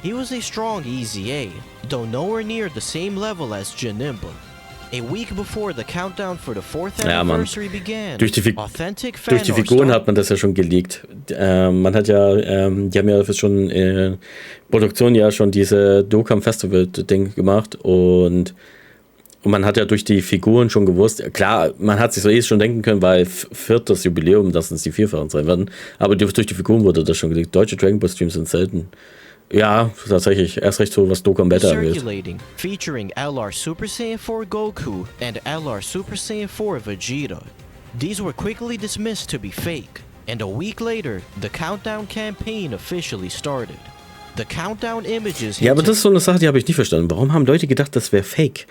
He was a strong EZA, though nowhere near the same level as Janemba. A week before the countdown for the 4th anniversary began, durch die Figuren hat man das ja schon geleakt. Man hat ja, die haben ja schon in Produktion ja schon diese Dokkan Festival Ding gemacht und man hat ja durch die Figuren schon gewusst, klar, man hat sich so schon denken können, weil 4. Jubiläum, dass es die 4-fachen sein werden, aber durch die Figuren wurde das schon geleakt. Deutsche Dragon Ball Streams sind selten. Ja, tatsächlich. Erst recht so, was Dokkan Battle angeht. Featuring LR Super Saiyan 4 Goku and LR Super Saiyan 4 Vegeta. These were quickly dismissed to be fake, and a week later, the countdown campaign officially started. The countdown images. Ja, aber das ist so eine Sache, die habe ich nicht verstanden. Warum haben Leute gedacht, das wäre fake?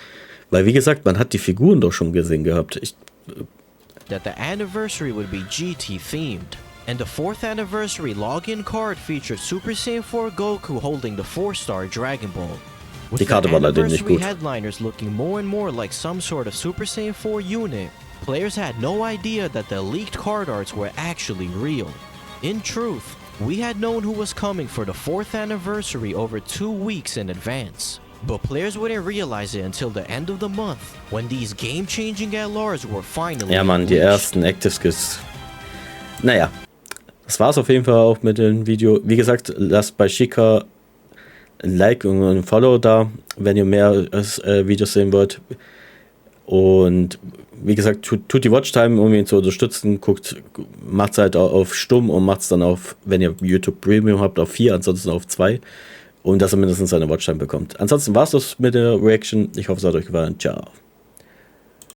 Weil, wie gesagt, man hat die Figuren doch schon gesehen gehabt. That the anniversary would be GT themed. And the 4th anniversary login card featured Super Saiyan 4 Goku holding the 4-star Dragon Ball. With the anniversary headliners looking more and more like some sort of Super Saiyan 4 unit, players had no idea that the leaked card arts were actually real. In truth, we had known who was coming for the 4th anniversary over 2 weeks in advance. But players wouldn't realize it until the end of the month, when these game-changing LRs were finally Ja, Mann, die ersten Active Skills. Naja. Das war es auf jeden Fall auch mit dem Video. Wie gesagt, lasst bei Shika ein Like und ein Follow da, wenn ihr mehr Videos sehen wollt. Und wie gesagt, tut die Watchtime, um ihn zu unterstützen. Macht es halt auf stumm und macht es dann auf, wenn ihr YouTube Premium habt, auf 4, ansonsten auf 2. Und dass ihr mindestens eine Watchtime bekommt. Ansonsten war es das mit der Reaction. Ich hoffe, es hat euch gefallen. Ciao.